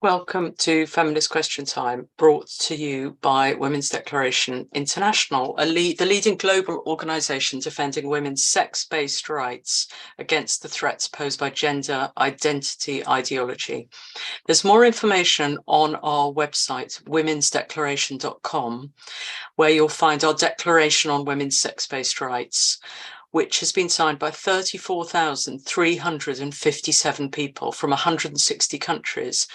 Welcome to Feminist Question Time, brought to you by Women's Declaration International, the leading global organisation defending women's sex-based rights against the threats posed by gender identity ideology. There's more information on our website, womensdeclaration.com, where you'll find our Declaration on Women's Sex-Based Rights, which has been signed by 34,357 people from 160 countries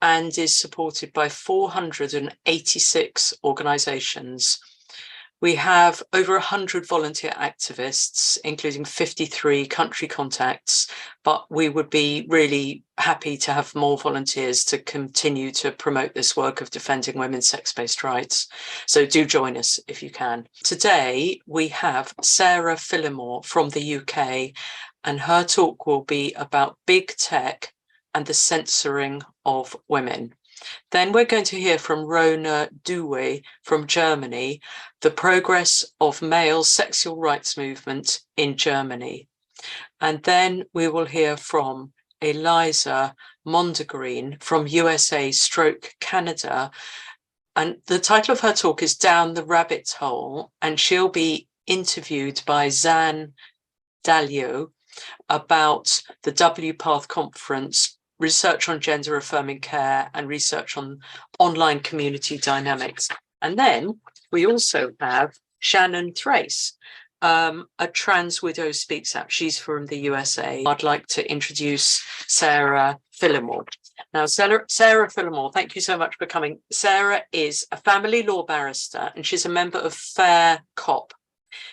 and is supported by 486 organisations. We have over 100 volunteer activists, including 53 country contacts, but we would be really happy to have more volunteers to continue to promote this work of defending women's sex-based rights. So do join us if you can. Today, we have Sarah Phillimore from the UK, and her talk will be about big tech and the censoring of women. Then we're going to hear from Rona Duwe from Germany, the progress of male sexual rights movement in Germany. And then we will hear from Eliza Mondegreen from USA/Canada. And the title of her talk is Down the Rabbit Hole, and she'll be interviewed by Zan Dalio about the WPATH conference, research on gender affirming care and research on online community dynamics. And then we also have Shannon Thrace, a trans widow speaks out. She's from the USA. I'd like to introduce Sarah Phillimore. Now, Sarah Phillimore, thank you so much for coming. Sarah is a family law barrister and she's a member of Fair Cop.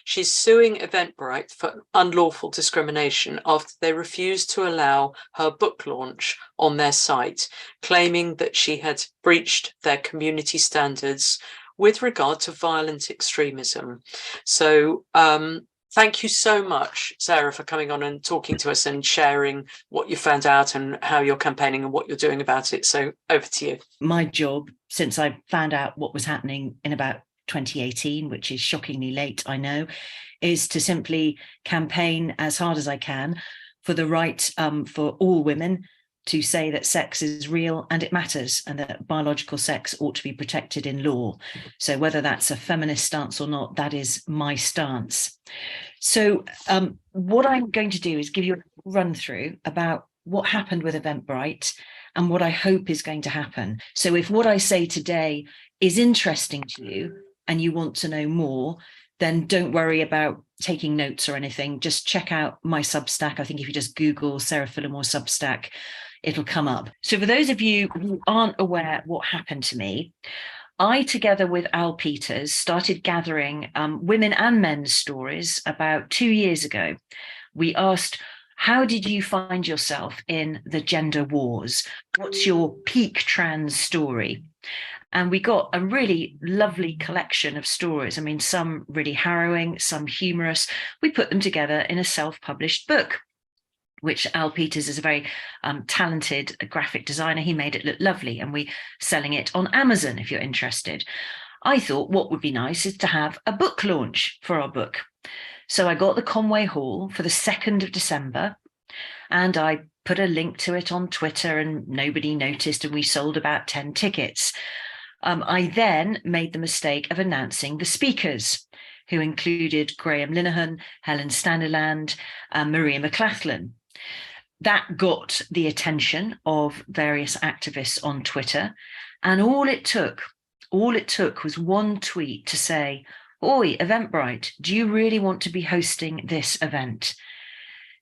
She's suing Eventbrite for unlawful discrimination after they refused to allow her book launch on their site, claiming that she had breached their community standards with regard to violent extremism. So thank you so much, Sarah, for coming on and talking to us and sharing what you found out and how you're campaigning and what you're doing about it. So over to you. My job, since I found out what was happening in about 2018, which is shockingly late, I know, is to simply campaign as hard as I can for the right for all women to say that sex is real and it matters, and that biological sex ought to be protected in law. So whether that's a feminist stance or not, that is my stance. So what I'm going to do is give you a run through about what happened with Eventbrite and what I hope is going to happen. So if what I say today is interesting to you and you want to know more, then don't worry about taking notes or anything. Just check out my Substack. I think if you just Google Sarah Phillimore Substack, it'll come up. So for those of you who aren't aware what happened to me, I, together with Al Peters, started gathering women and men's stories about 2 years ago. We asked, how did you find yourself in the gender wars? What's your peak trans story? And we got a really lovely collection of stories. I mean, some really harrowing, some humorous. We put them together in a self-published book, which Al Peters is a very talented graphic designer. He made it look lovely, and we're selling it on Amazon if you're interested. I thought what would be nice is to have a book launch for our book. So I got the Conway Hall for the 2nd of December, and I put a link to it on Twitter, and nobody noticed, and we sold about 10 tickets. I then made the mistake of announcing the speakers, who included Graham Linehan, Helen Staniland, Maria McLachlan. That got the attention of various activists on Twitter, and all it took was one tweet to say, "Oi, Eventbrite, do you really want to be hosting this event?"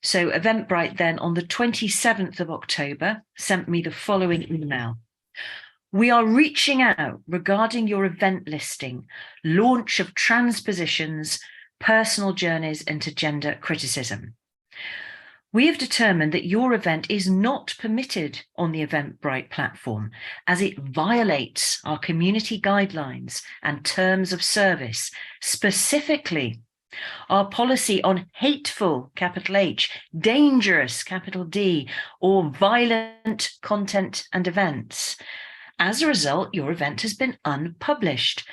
So Eventbrite then, on the 27th of October, sent me the following email. "We are reaching out regarding your event listing, launch of transpositions, personal journeys into gender criticism. We have determined that your event is not permitted on the Eventbrite platform, as it violates our community guidelines and terms of service, specifically our policy on hateful, capital H, dangerous, capital D, or violent content and events. As a result, your event has been unpublished.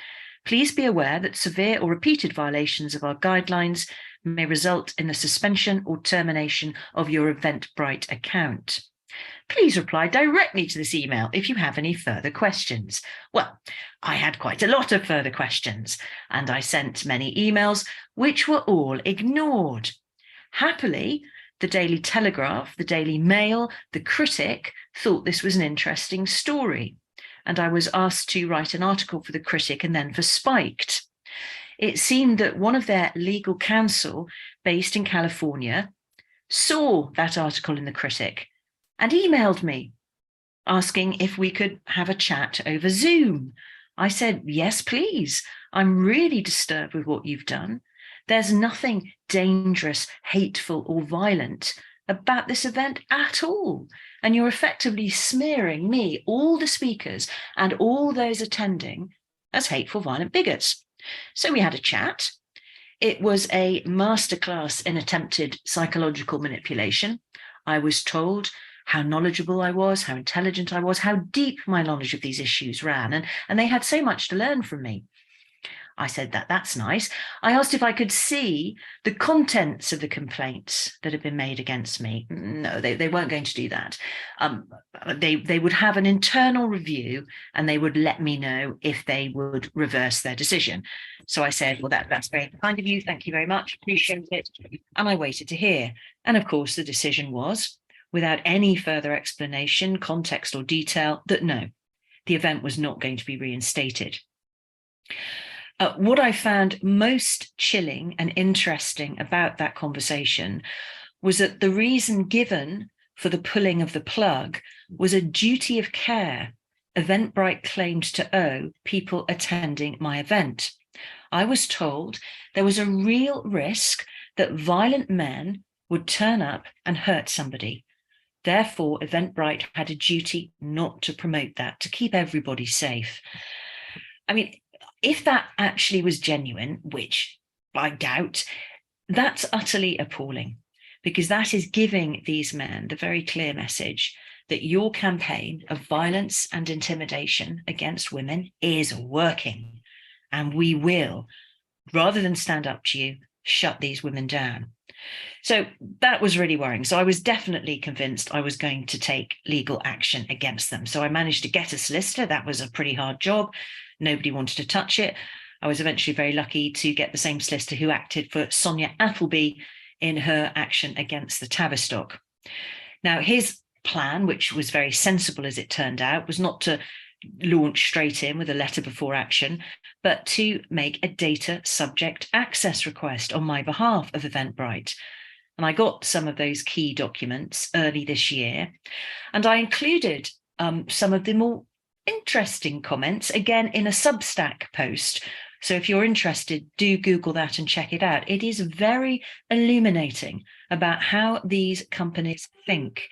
Please be aware that severe or repeated violations of our guidelines may result in the suspension or termination of your Eventbrite account. Please reply directly to this email if you have any further questions. Well, I had quite a lot of further questions, and I sent many emails, which were all ignored. Happily, the Daily Telegraph, the Daily Mail, the Critic thought this was an interesting story, and I was asked to write an article for the Critic and then for Spiked. It seemed that one of their legal counsel, based in California, saw that article in the Critic and emailed me asking if we could have a chat over Zoom. I said, yes, please. I'm really disturbed with what you've done. There's nothing dangerous, hateful, or violent about this event at all. And you're effectively smearing me, all the speakers, and all those attending as hateful, violent bigots. So we had a chat. It was a masterclass in attempted psychological manipulation. I was told how knowledgeable I was, how intelligent I was, how deep my knowledge of these issues ran, and they had so much to learn from me. I said that's nice. I asked if I could see the contents of the complaints that had been made against me. No, they weren't going to do that. They would have an internal review and they would let me know if they would reverse their decision. So I said, well, that's very kind of you. Thank you very much. Appreciate it. And I waited to hear. And of course, the decision was, without any further explanation, context or detail, that no, the event was not going to be reinstated. What I found most chilling and interesting about that conversation was that the reason given for the pulling of the plug was a duty of care Eventbrite claimed to owe people attending my event. I was told there was a real risk that violent men would turn up and hurt somebody. Therefore, Eventbrite had a duty not to promote that, to keep everybody safe. I mean, if that actually was genuine, which I doubt, that's utterly appalling, because that is giving these men the very clear message that your campaign of violence and intimidation against women is working, and we will, rather than stand up to you, shut these women down. So that was really worrying. So I was definitely convinced I was going to take legal action against them. So I managed to get a solicitor. That was a pretty hard job. Nobody wanted to touch it. I was eventually very lucky to get the same solicitor who acted for Sonia Appleby in her action against the Tavistock. Now, his plan, which was very sensible as it turned out, was not to launch straight in with a letter before action, but to make a data subject access request on my behalf of Eventbrite. And I got some of those key documents early this year, and I included some of the more interesting comments, again, in a Substack post. So if you're interested, do Google that and check it out. It is very illuminating about how these companies think.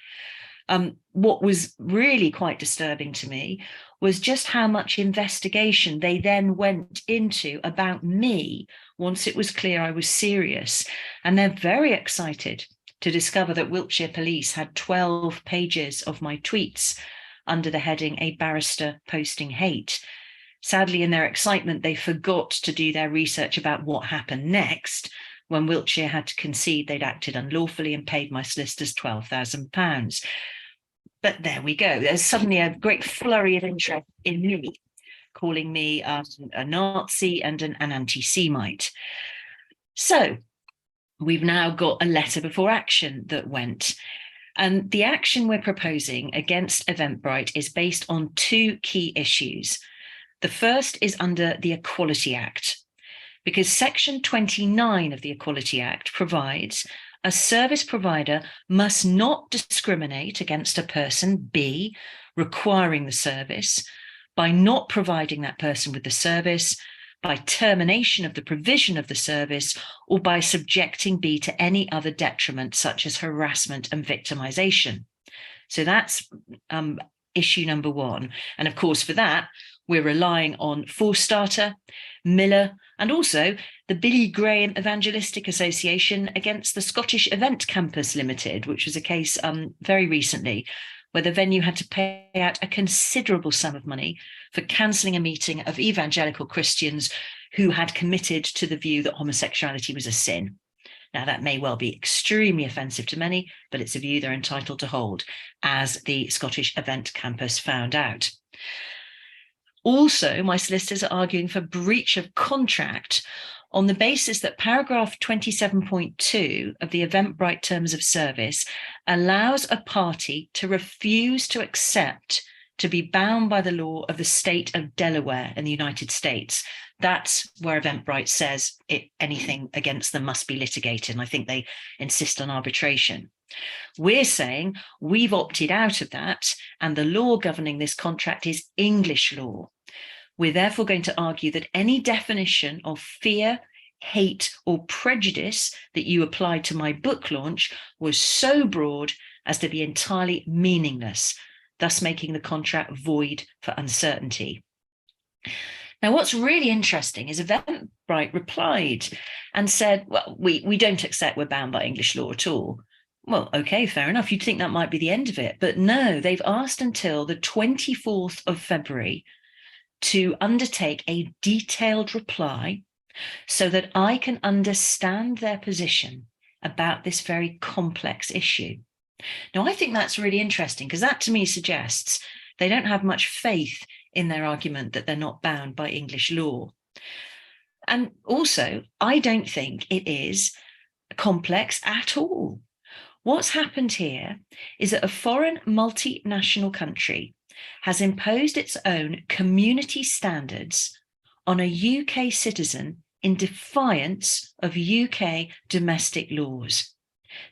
What was really quite disturbing to me was just how much investigation they then went into about me once it was clear I was serious. And they're very excited to discover that Wiltshire Police had 12 pages of my tweets under the heading "A Barrister Posting Hate." Sadly, in their excitement, they forgot to do their research about what happened next when Wiltshire had to concede they'd acted unlawfully and paid my solicitors £12,000. But there we go. There's suddenly a great flurry of interest in me, calling me a Nazi and an anti-Semite. So we've now got a letter before action that went. And the action we're proposing against Eventbrite is based on two key issues. The first is under the Equality Act, because Section 29 of the Equality Act provides a service provider must not discriminate against a person, B, requiring the service, by not providing that person with the service, by termination of the provision of the service, or by subjecting B to any other detriment, such as harassment and victimization. So that's issue number one. And of course, for that, we're relying on Forstarter, Miller, and also the Billy Graham Evangelistic Association against the Scottish Event Campus Limited, which was a case very recently, where the venue had to pay out a considerable sum of money for cancelling a meeting of evangelical Christians who had committed to the view that homosexuality was a sin. Now, that may well be extremely offensive to many, but it's a view they're entitled to hold, as the Scottish Event campus found out. Also, my solicitors are arguing for breach of contract on the basis that paragraph 27.2 of the Eventbrite Terms of Service allows a party to refuse to accept to be bound by the law of the state of Delaware in the United States. That's where Eventbrite says anything against them must be litigated. And I think they insist on arbitration. We're saying we've opted out of that, and the law governing this contract is English law. We're therefore going to argue that any definition of fear, hate, or prejudice that you applied to my book launch was so broad as to be entirely meaningless, thus making the contract void for uncertainty. Now, what's really interesting is Eventbrite replied and said, well, we don't accept we're bound by English law at all. Well, okay, fair enough. You'd think that might be the end of it. But no, they've asked until the 24th of February to undertake a detailed reply so that I can understand their position about this very complex issue. Now, I think that's really interesting because that to me suggests they don't have much faith in their argument that they're not bound by English law. And also, I don't think it is complex at all. What's happened here is that a foreign multinational country has imposed its own community standards on a UK citizen in defiance of UK domestic laws.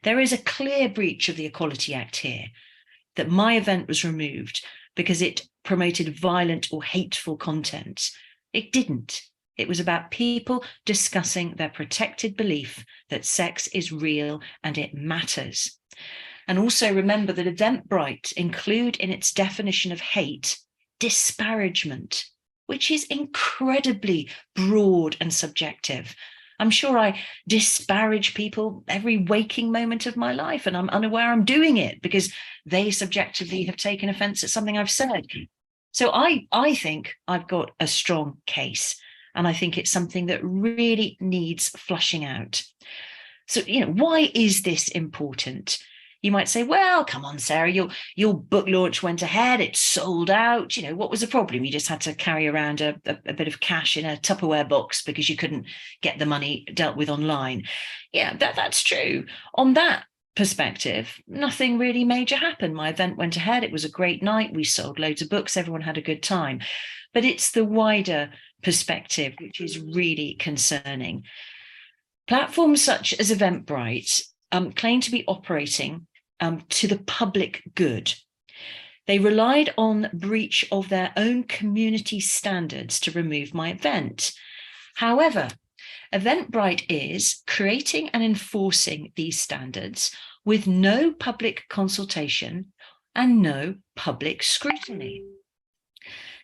There is a clear breach of the Equality Act here, that my event was removed because it promoted violent or hateful content. It didn't. It was about people discussing their protected belief that sex is real and it matters. And also remember that Eventbrite include in its definition of hate disparagement, which is incredibly broad and subjective. I'm sure I disparage people every waking moment of my life, and I'm unaware I'm doing it because they subjectively have taken offense at something I've said. So I think I've got a strong case, and I think it's something that really needs flushing out. So, why is this important? You might say, well, come on, Sarah, your book launch went ahead, it sold out. What was the problem? You just had to carry around a bit of cash in a Tupperware box because you couldn't get the money dealt with online. Yeah, that's true. On that perspective, nothing really major happened. My event went ahead. It was a great night. We sold loads of books. Everyone had a good time. But it's the wider perspective which is really concerning. Platforms such as Eventbrite claim to be operating to the public good. They relied on breach of their own community standards to remove my event. However, Eventbrite is creating and enforcing these standards with no public consultation and no public scrutiny.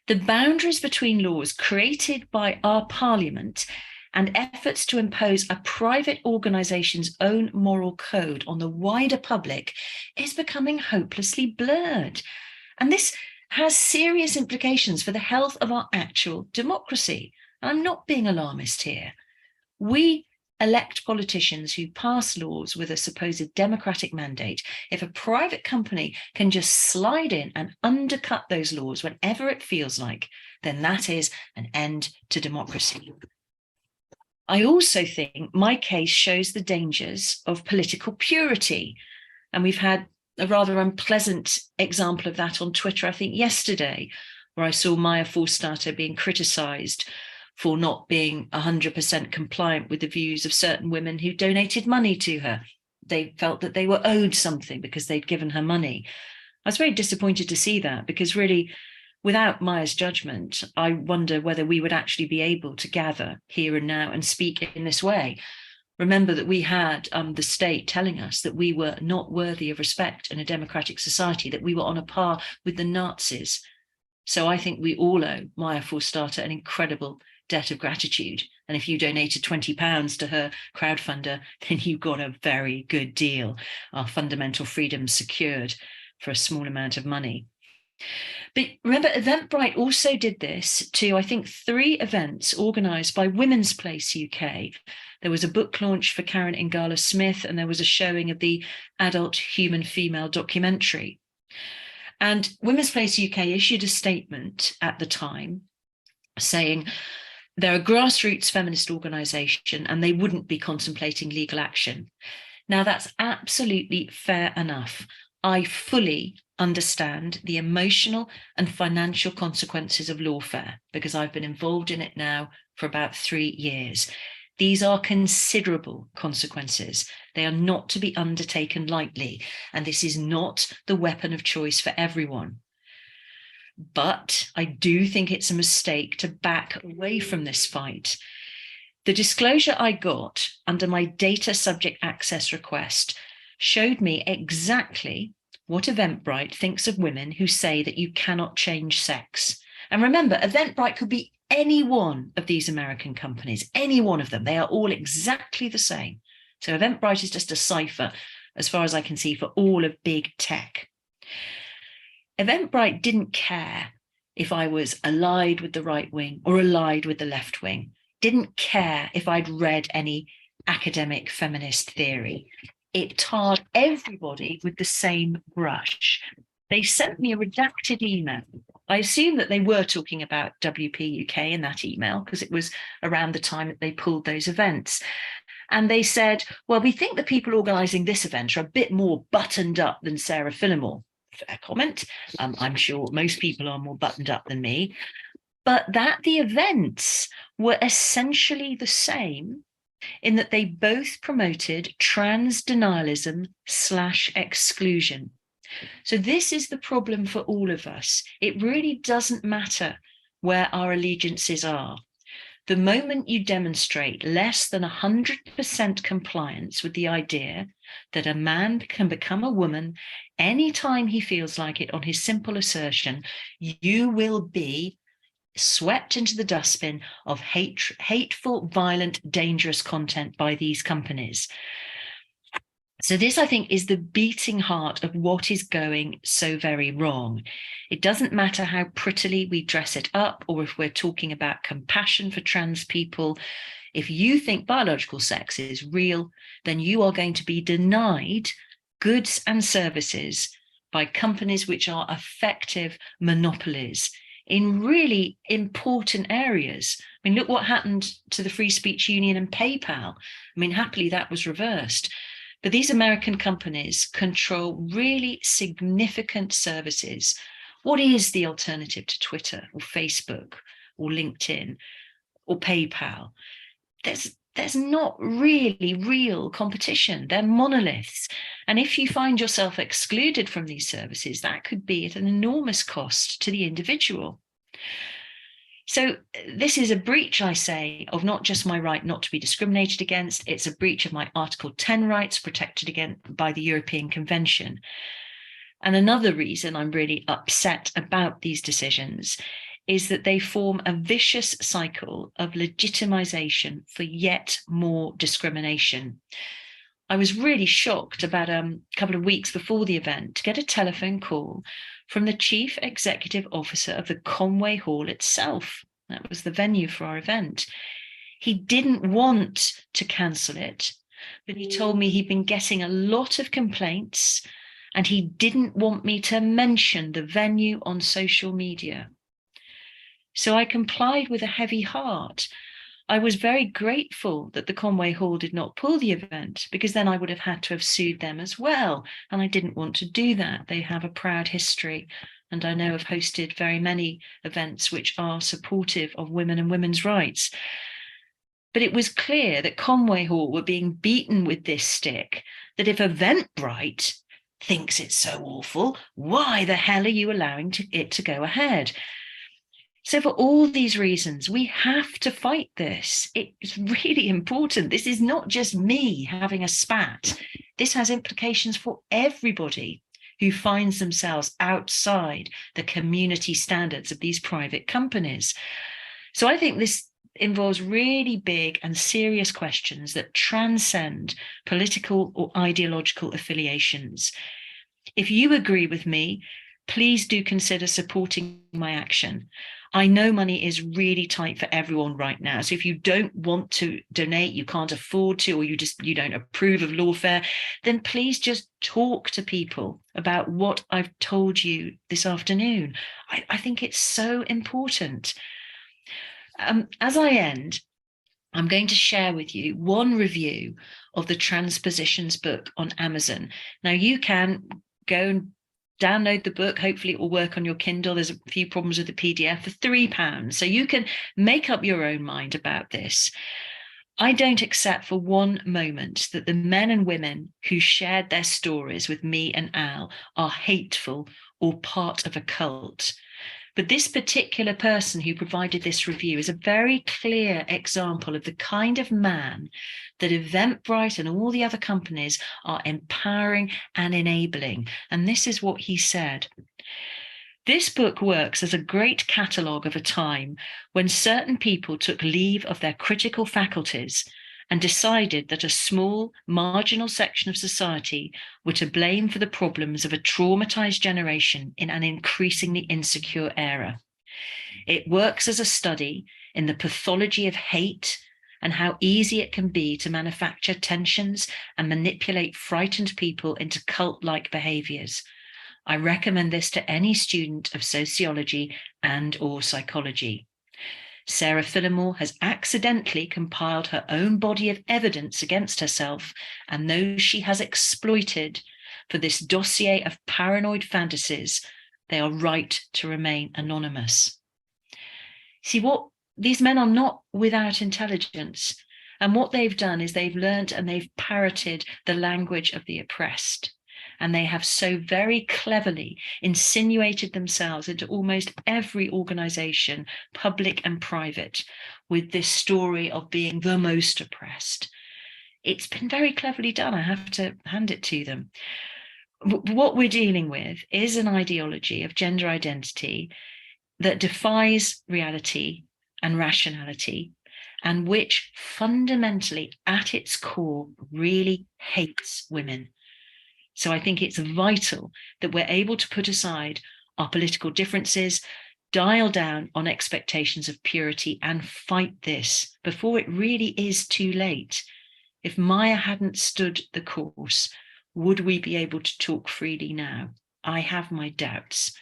The boundaries between laws created by our parliament and efforts to impose a private organisation's own moral code on the wider public is becoming hopelessly blurred. And this has serious implications for the health of our actual democracy. I'm not being alarmist here. We elect politicians who pass laws with a supposed democratic mandate. If a private company can just slide in and undercut those laws whenever it feels like, then that is an end to democracy. I also think my case shows the dangers of political purity. And we've had a rather unpleasant example of that on Twitter, I think yesterday, where I saw Maya Forstater being criticised for not being 100% compliant with the views of certain women who donated money to her. They felt that they were owed something because they'd given her money. I was very disappointed to see that because really, without Maya's judgment, I wonder whether we would actually be able to gather here and now and speak in this way. Remember that we had the state telling us that we were not worthy of respect in a democratic society, that we were on a par with the Nazis. So I think we all owe Maya Forstater an incredible debt of gratitude. And if you donated £20 to her crowdfunder, then you got a very good deal. Our fundamental freedoms secured for a small amount of money. But remember, Eventbrite also did this to, I think, 3 events organised by Women's Place UK. There was a book launch for Karen Ingala Smith, and there was a showing of the adult human female documentary. And Women's Place UK issued a statement at the time saying they're a grassroots feminist organisation and they wouldn't be contemplating legal action. Now, that's absolutely fair enough. I fully understand the emotional and financial consequences of lawfare because I've been involved in it now for about 3 years. These are considerable consequences. They are not to be undertaken lightly, and this is not the weapon of choice for everyone. But I do think it's a mistake to back away from this fight. The disclosure I got under my data subject access request showed me exactly what Eventbrite thinks of women who say that you cannot change sex. And remember, Eventbrite could be any one of these American companies, any one of them. They are all exactly the same. So Eventbrite is just a cipher, as far as I can see, for all of big tech. Eventbrite didn't care if I was allied with the right wing or allied with the left wing, didn't care if I'd read any academic feminist theory. It tarred everybody with the same brush. They sent me a redacted email. I assume that they were talking about WP UK in that email because it was around the time that they pulled those events. And they said, well, we think the people organising this event are a bit more buttoned up than Sarah Phillimore. Fair comment. I'm sure most people are more buttoned up than me. But that the events were essentially the same in that they both promoted trans denialism / exclusion. So this is the problem for all of us. It really doesn't matter where our allegiances are. The moment you demonstrate less than 100% compliance with the idea that a man can become a woman anytime he feels like it on his simple assertion, you will be swept into the dustbin of hateful, violent, dangerous content by these companies. So this, I think, is the beating heart of what is going so very wrong. It doesn't matter how prettily we dress it up or if we're talking about compassion for trans people. If you think biological sex is real, then you are going to be denied goods and services by companies which are effective monopolies in really important areas. I mean, look what happened to the Free Speech Union and PayPal. I mean, happily that was reversed. But these American companies control really significant services. What is the alternative to Twitter or Facebook or LinkedIn or PayPal? There's not really real competition. They're monoliths. And if you find yourself excluded from these services, that could be at an enormous cost to the individual. So this is a breach, I say, of not just my right not to be discriminated against, it's a breach of my Article 10 rights protected again by the European Convention. And another reason I'm really upset about these decisions is that they form a vicious cycle of legitimization for yet more discrimination. I was really shocked about a couple of weeks before the event to get a telephone call from the Chief Executive Officer of the Conway Hall itself. That was the venue for our event. He didn't want to cancel it, but he told me he'd been getting a lot of complaints and he didn't want me to mention the venue on social media. So I complied with a heavy heart. I was very grateful that the Conway Hall did not pull the event because then I would have had to have sued them as well. And I didn't want to do that. They have a proud history. And I know I've hosted very many events which are supportive of women and women's rights. But it was clear that Conway Hall were being beaten with this stick, that if Eventbrite thinks it's so awful, why the hell are you allowing it to go ahead? So for all these reasons, we have to fight this. It's really important. This is not just me having a spat. This has implications for everybody who finds themselves outside the community standards of these private companies. So I think this involves really big and serious questions that transcend political or ideological affiliations. If you agree with me please do consider supporting my action. I know money is really tight for everyone right now. So if you don't want to donate, you can't afford to, or you don't approve of lawfare, then please just talk to people about what I've told you this afternoon. I think it's so important. As I end, I'm going to share with you one review of the Transpositions book on Amazon. Now you can go and download the book. Hopefully it will work on your Kindle. There's a few problems with the PDF for £3. So you can make up your own mind about this. I don't accept for one moment that the men and women who shared their stories with me and Al are hateful or part of a cult. But this particular person who provided this review is a very clear example of the kind of man that Eventbrite and all the other companies are empowering and enabling. And this is what he said. This book works as a great catalogue of a time when certain people took leave of their critical faculties and decided that a small, marginal section of society were to blame for the problems of a traumatized generation in an increasingly insecure era. It works as a study in the pathology of hate and how easy it can be to manufacture tensions and manipulate frightened people into cult-like behaviors. I recommend this to any student of sociology and/or psychology. Sarah Phillimore has accidentally compiled her own body of evidence against herself and those she has exploited for this dossier of paranoid fantasies. They are right to remain anonymous. See, what these men are not without intelligence. And what they've done is they've learned and they've parroted the language of the oppressed. And they have so very cleverly insinuated themselves into almost every organization, public and private, with this story of being the most oppressed. It's been very cleverly done. I have to hand it to them. What we're dealing with is an ideology of gender identity that defies reality and rationality, and which fundamentally at its core really hates women. So I think it's vital that we're able to put aside our political differences, dial down on expectations of purity, and fight this before it really is too late. If Maya hadn't stood the course, would we be able to talk freely now? I have my doubts.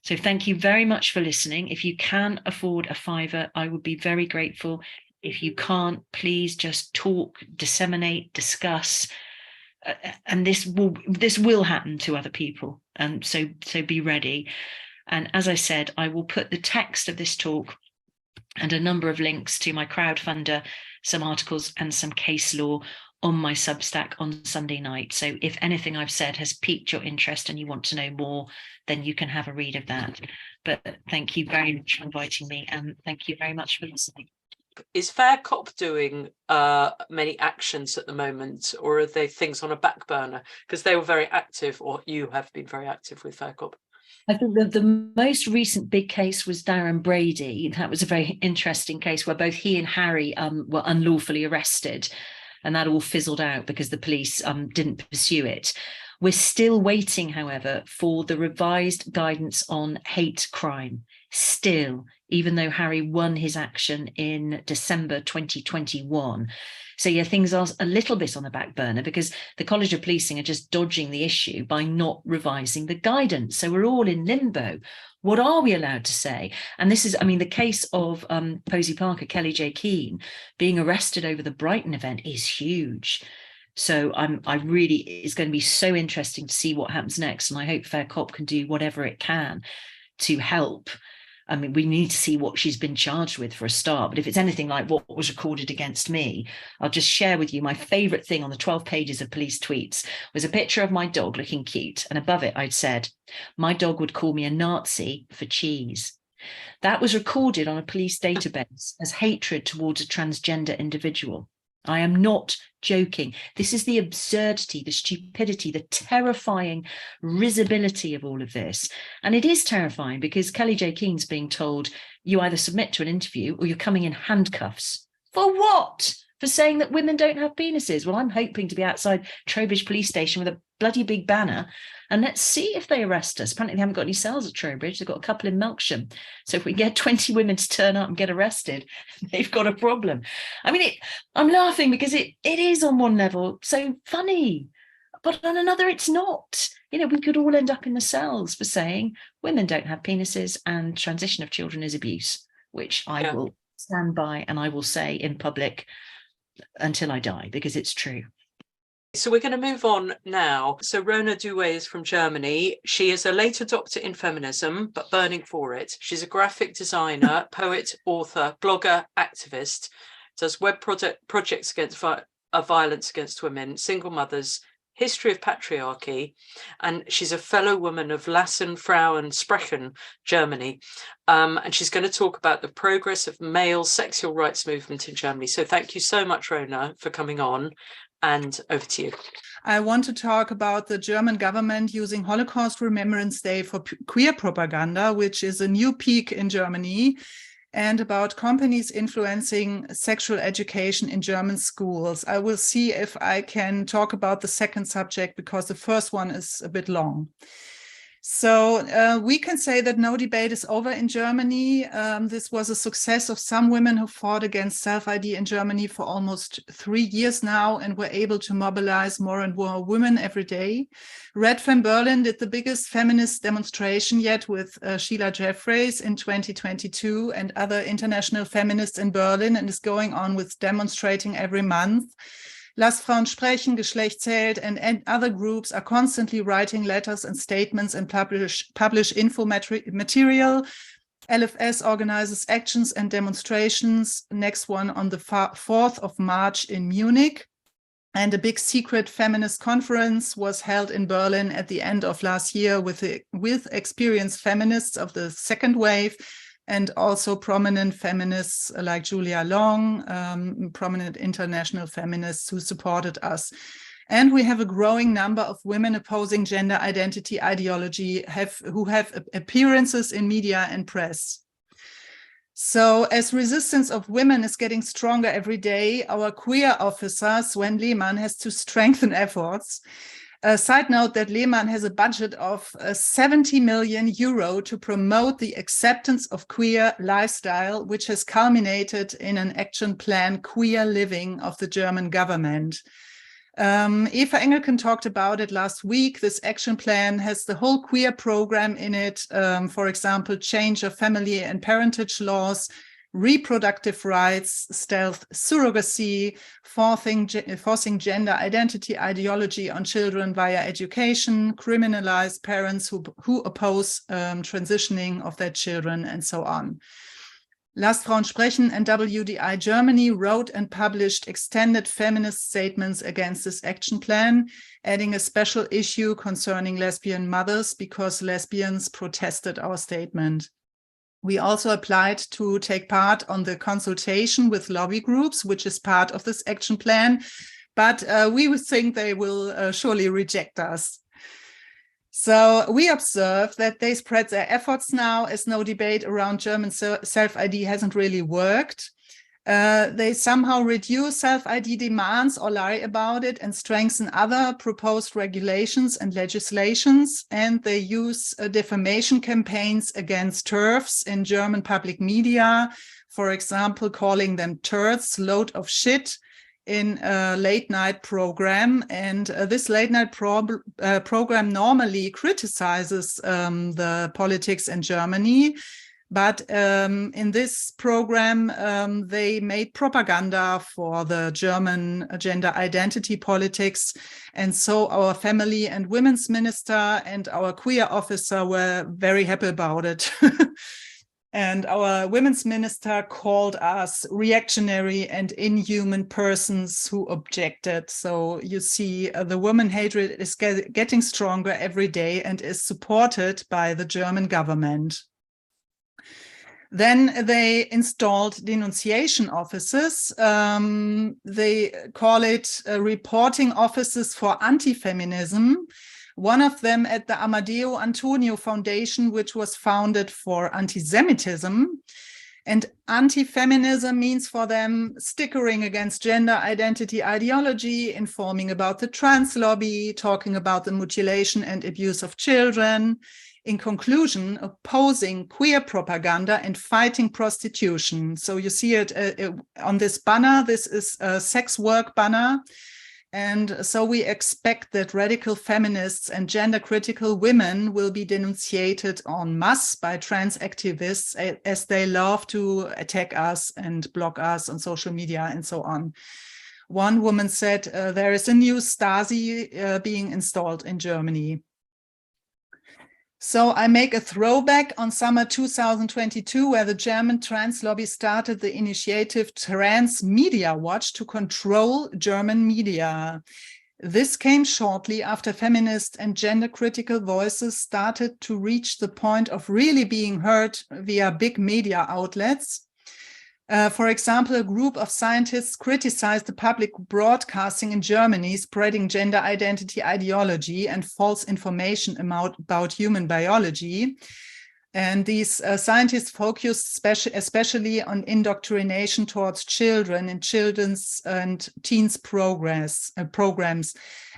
So thank you very much for listening. If you can afford a £5, I would be very grateful. If you can't, please just talk, disseminate, discuss. And this will happen to other people, and so be ready. And as I said, I will put the text of this talk and a number of links to my crowdfunder, some articles and some case law on my Substack on Sunday night. So if anything I've said has piqued your interest and you want to know more, then you can have a read of that. But thank you very much for inviting me, and thank you very much for listening. Is Fair Cop doing many actions at the moment, or are they things on a back burner? Because they were very active, or you have been very active with Fair Cop. I think the most recent big case was Darren Brady. That was a very interesting case where both he and Harry were unlawfully arrested, and that all fizzled out because the police didn't pursue it. We're still waiting, however, for the revised guidance on hate crime. Still, even though Harry won his action in December 2021. So yeah, things are a little bit on the back burner because the College of Policing are just dodging the issue by not revising the guidance. So we're all in limbo. What are we allowed to say? And this is, I mean, the case of Posey Parker, Kelly J. Keane being arrested over the Brighton event is huge. So it's going to be so interesting to see what happens next. And I hope Fair Cop can do whatever it can to help. I mean, we need to see what she's been charged with for a start. But if it's anything like what was recorded against me, I'll just share with you my favourite thing on the 12 pages of police tweets was a picture of my dog looking cute. And above it, I'd said, my dog would call me a Nazi for cheese. That was recorded on a police database as hatred towards a transgender individual. I am not joking. This is the absurdity, the stupidity, the terrifying risibility of all of this. And it is terrifying because Kelly J. Keane's being told you either submit to an interview or you're coming in handcuffs. For what? for saying that women don't have penises. Well, I'm hoping to be outside Trowbridge police station with a bloody big banner, and let's see if they arrest us. Apparently they haven't got any cells at Trowbridge. They've got a couple in Melksham. So if we get 20 women to turn up and get arrested, they've got a problem. I mean, I'm laughing because it is on one level so funny, but on another it's not. You know, we could all end up in the cells for saying women don't have penises and transition of children is abuse, which I will stand by and I will say in public until I die, because it's true. So we're going to move on now. So Rona Duwe is from Germany. She is a late adopter in feminism, but burning for it. She's a graphic designer, poet, author, blogger, activist, does web projects against violence against women, single mothers, history of patriarchy, and she's a fellow woman of Lassen, Frauen, Sprechen, Germany. And she's going to talk about the progress of male sexual rights movement in Germany. So thank you so much, Rona, for coming on. And over to you. I want to talk about the German government using Holocaust Remembrance Day for queer propaganda, which is a new peak in Germany, and about companies influencing sexual education in German schools. I will see if I can talk about the second subject because the first one is a bit long. So we can say that no debate is over in Germany. This was a success of some women who fought against self-ID in Germany for almost 3 years now and were able to mobilize more and more women every day. Red Femme Berlin did the biggest feminist demonstration yet with Sheila Jeffreys in 2022 and other international feminists in Berlin, and is going on with demonstrating every month. Lass Frauen sprechen, Geschlecht zählt, and other groups are constantly writing letters and statements and publish info material. LFS organizes actions and demonstrations. Next one on the 4th of March in Munich. And a big secret feminist conference was held in Berlin at the end of last year with experienced feminists of the second wave, and also prominent feminists like Julia Long, prominent international feminists who supported us. And we have a growing number of women opposing gender identity ideology who have appearances in media and press. So as resistance of women is getting stronger every day, our queer officer, Sven Lehmann, has to strengthen efforts. A side note that Lehmann has a budget of 70 million euro to promote the acceptance of queer lifestyle, which has culminated in an action plan, Queer Living, of the German government. Eva Engelken talked about it last week. This action plan has the whole queer program in it. For example, change of family and parentage laws, reproductive rights, stealth surrogacy, forcing gender identity ideology on children via education, criminalize parents who oppose transitioning of their children, and so on. Lass Frauen sprechen and WDI Germany wrote and published extended feminist statements against this action plan, adding a special issue concerning lesbian mothers because lesbians protested our statement. We also applied to take part on the consultation with lobby groups, which is part of this action plan, but we would think they will surely reject us. So we observe that they spread their efforts now as no debate around German self-ID hasn't really worked. They somehow reduce self-ID demands or lie about it and strengthen other proposed regulations and legislations. And they use defamation campaigns against TERFs in German public media, for example, calling them turds, load of shit, in a late night program. And this late night program normally criticizes the politics in Germany. But in this program, they made propaganda for the German gender identity politics. And so our family and women's minister and our queer officer were very happy about it. And our women's minister called us reactionary and inhuman persons who objected. So you see, the woman hatred is getting stronger every day and is supported by the German government. Then they installed denunciation offices. They call it reporting offices for anti-feminism. One of them at the Amadeo Antonio Foundation, which was founded for anti-Semitism. And anti-feminism means for them stickering against gender identity ideology, informing about the trans lobby, talking about the mutilation and abuse of children. In conclusion, opposing queer propaganda and fighting prostitution. So you see it on this banner. This is a sex work banner. And so we expect that radical feminists and gender critical women will be denunciated en masse by trans activists, as they love to attack us and block us on social media and so on. One woman said, there is a new Stasi being installed in Germany. So I make a throwback on summer 2022, where the German trans lobby started the initiative Trans Media Watch to control German media. This came shortly after feminist and gender critical voices started to reach the point of really being heard via big media outlets. For example, a group of scientists criticized the public broadcasting in Germany, spreading gender identity ideology and false information about human biology. And these scientists focused especially on indoctrination towards children in children's and teens programs.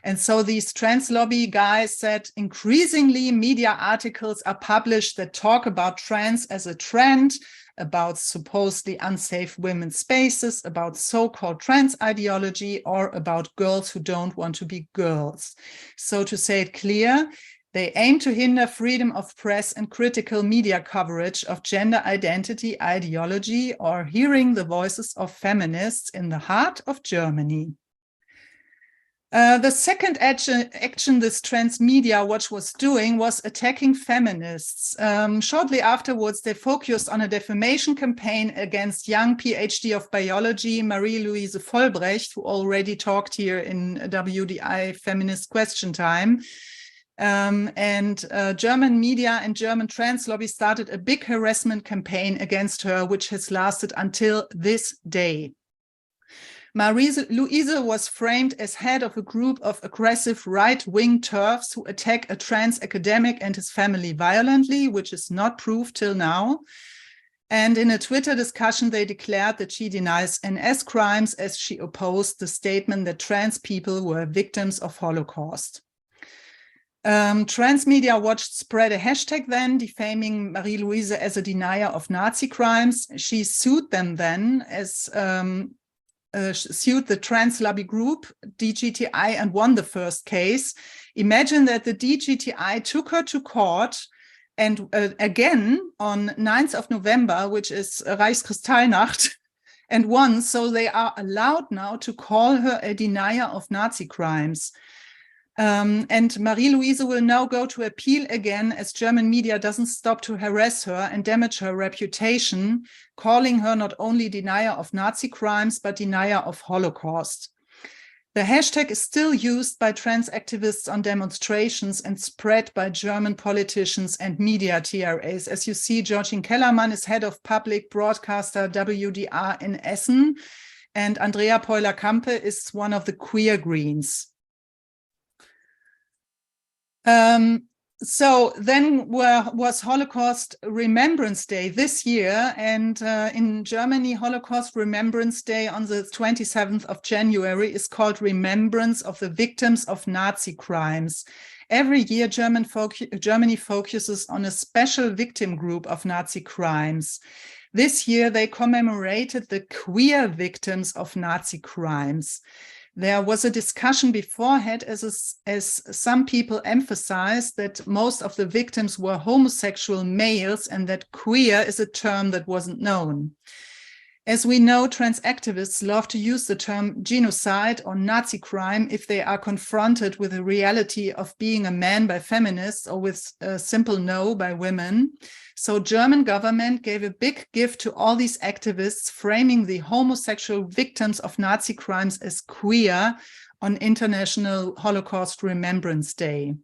And so these trans lobby guys said increasingly media articles are published that talk about trans as a trend, about supposedly unsafe women's spaces, about so-called trans ideology, or about girls who don't want to be girls. So to say it clear, they aim to hinder freedom of press and critical media coverage of gender identity ideology, or hearing the voices of feminists in the heart of Germany. The second action this Trans Media Watch was doing was attacking feminists. Shortly afterwards, they focused on a defamation campaign against young PhD of biology, Marie-Louise Vollbrecht, who already talked here in WDI Feminist Question Time. German media and German trans lobby started a big harassment campaign against her, which has lasted until this day. Marie-Louise was framed as head of a group of aggressive right-wing TERFs who attack a trans academic and his family violently, which is not proved till now. And in a Twitter discussion, they declared that she denies NS crimes, as she opposed the statement that trans people were victims of Holocaust. Trans Media Watch spread a hashtag then, defaming Marie-Louise as a denier of Nazi crimes. She sued them then as sued the trans lobby group, DGTI, and won the first case. Imagine that the DGTI took her to court, and again on 9th of November, which is Reichskristallnacht, and won. So they are allowed now to call her a denier of Nazi crimes. And Marie-Louise will now go to appeal again, as German media doesn't stop to harass her and damage her reputation, calling her not only denier of Nazi crimes, but denier of Holocaust. The hashtag is still used by trans activists on demonstrations and spread by German politicians and media TRAs. As you see, Georgine Kellermann is head of public broadcaster WDR in Essen, and Andrea Peuler-Campe is one of the queer Greens. So then was Holocaust Remembrance Day this year, and in Germany, Holocaust Remembrance Day on the 27th of January is called Remembrance of the Victims of Nazi Crimes. Every year, Germany focuses on a special victim group of Nazi crimes. This year, they commemorated the queer victims of Nazi crimes. There was a discussion beforehand as some people emphasized that most of the victims were homosexual males and that queer is a term that wasn't known. As we know, trans activists love to use the term genocide or Nazi crime if they are confronted with the reality of being a man by feminists or with a simple no by women. So German government gave a big gift to all these activists, framing the homosexual victims of Nazi crimes as queer on International Holocaust Remembrance Day.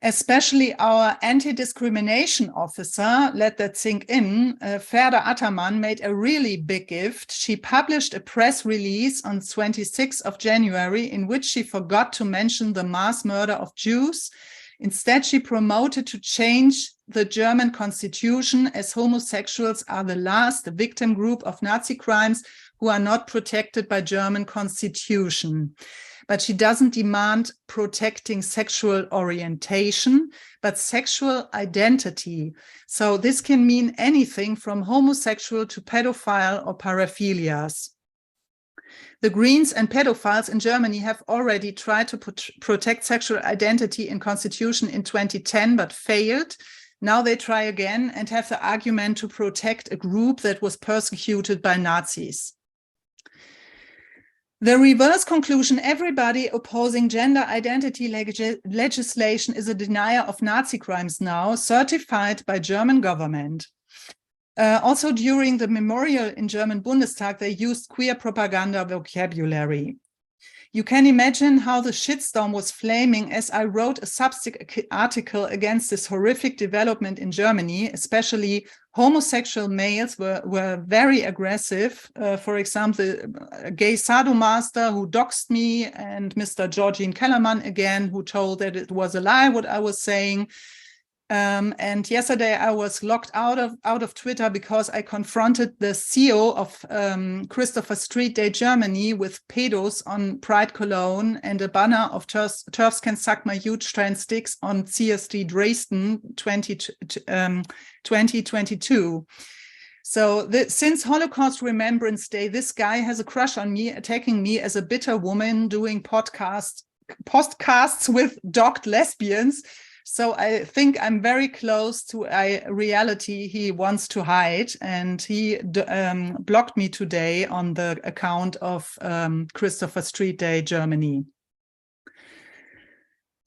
Especially our anti-discrimination officer, let that sink in, Ferda Attermann made a really big gift. She published a press release on 26th of January in which she forgot to mention the mass murder of Jews Instead, she promoted to change the German constitution, as homosexuals are the last victim group of Nazi crimes who are not protected by German constitution. But she doesn't demand protecting sexual orientation, but sexual identity. So this can mean anything from homosexual to pedophile or paraphilias. The Greens and pedophiles in Germany have already tried to protect sexual identity in constitution in 2010, but failed. Now they try again and have the argument to protect a group that was persecuted by Nazis. The reverse conclusion, everybody opposing gender identity legislation is a denier of Nazi crimes now, certified by German government. Also during the memorial in German Bundestag, they used queer propaganda vocabulary. You can imagine how the shitstorm was flaming as I wrote a Substack article against this horrific development in Germany. Especially homosexual males were very aggressive. For example, a gay sadomaster who doxed me, and Mr. Georgine Kellerman again, who told that it was a lie what I was saying. And yesterday I was locked out of Twitter because I confronted the CEO of Christopher Street Day Germany with pedos on Pride Cologne and a banner of TERFs can suck my huge trans dicks on CSD Dresden 2022. So since Holocaust Remembrance Day, this guy has a crush on me, attacking me as a bitter woman doing podcasts with dogged lesbians. So I think I'm very close to a reality he wants to hide, and he blocked me today on the account of Christopher Street Day Germany.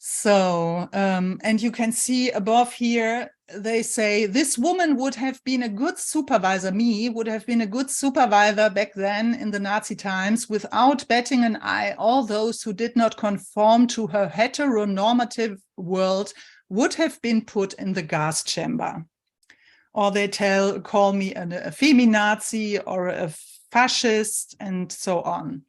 So, and you can see above here, they say, this woman would have been a good supervisor, would have been a good supervisor back then in the Nazi times without batting an eye. All those who did not conform to her heteronormative world would have been put in the gas chamber. Or they call me a feminazi or a fascist and so on.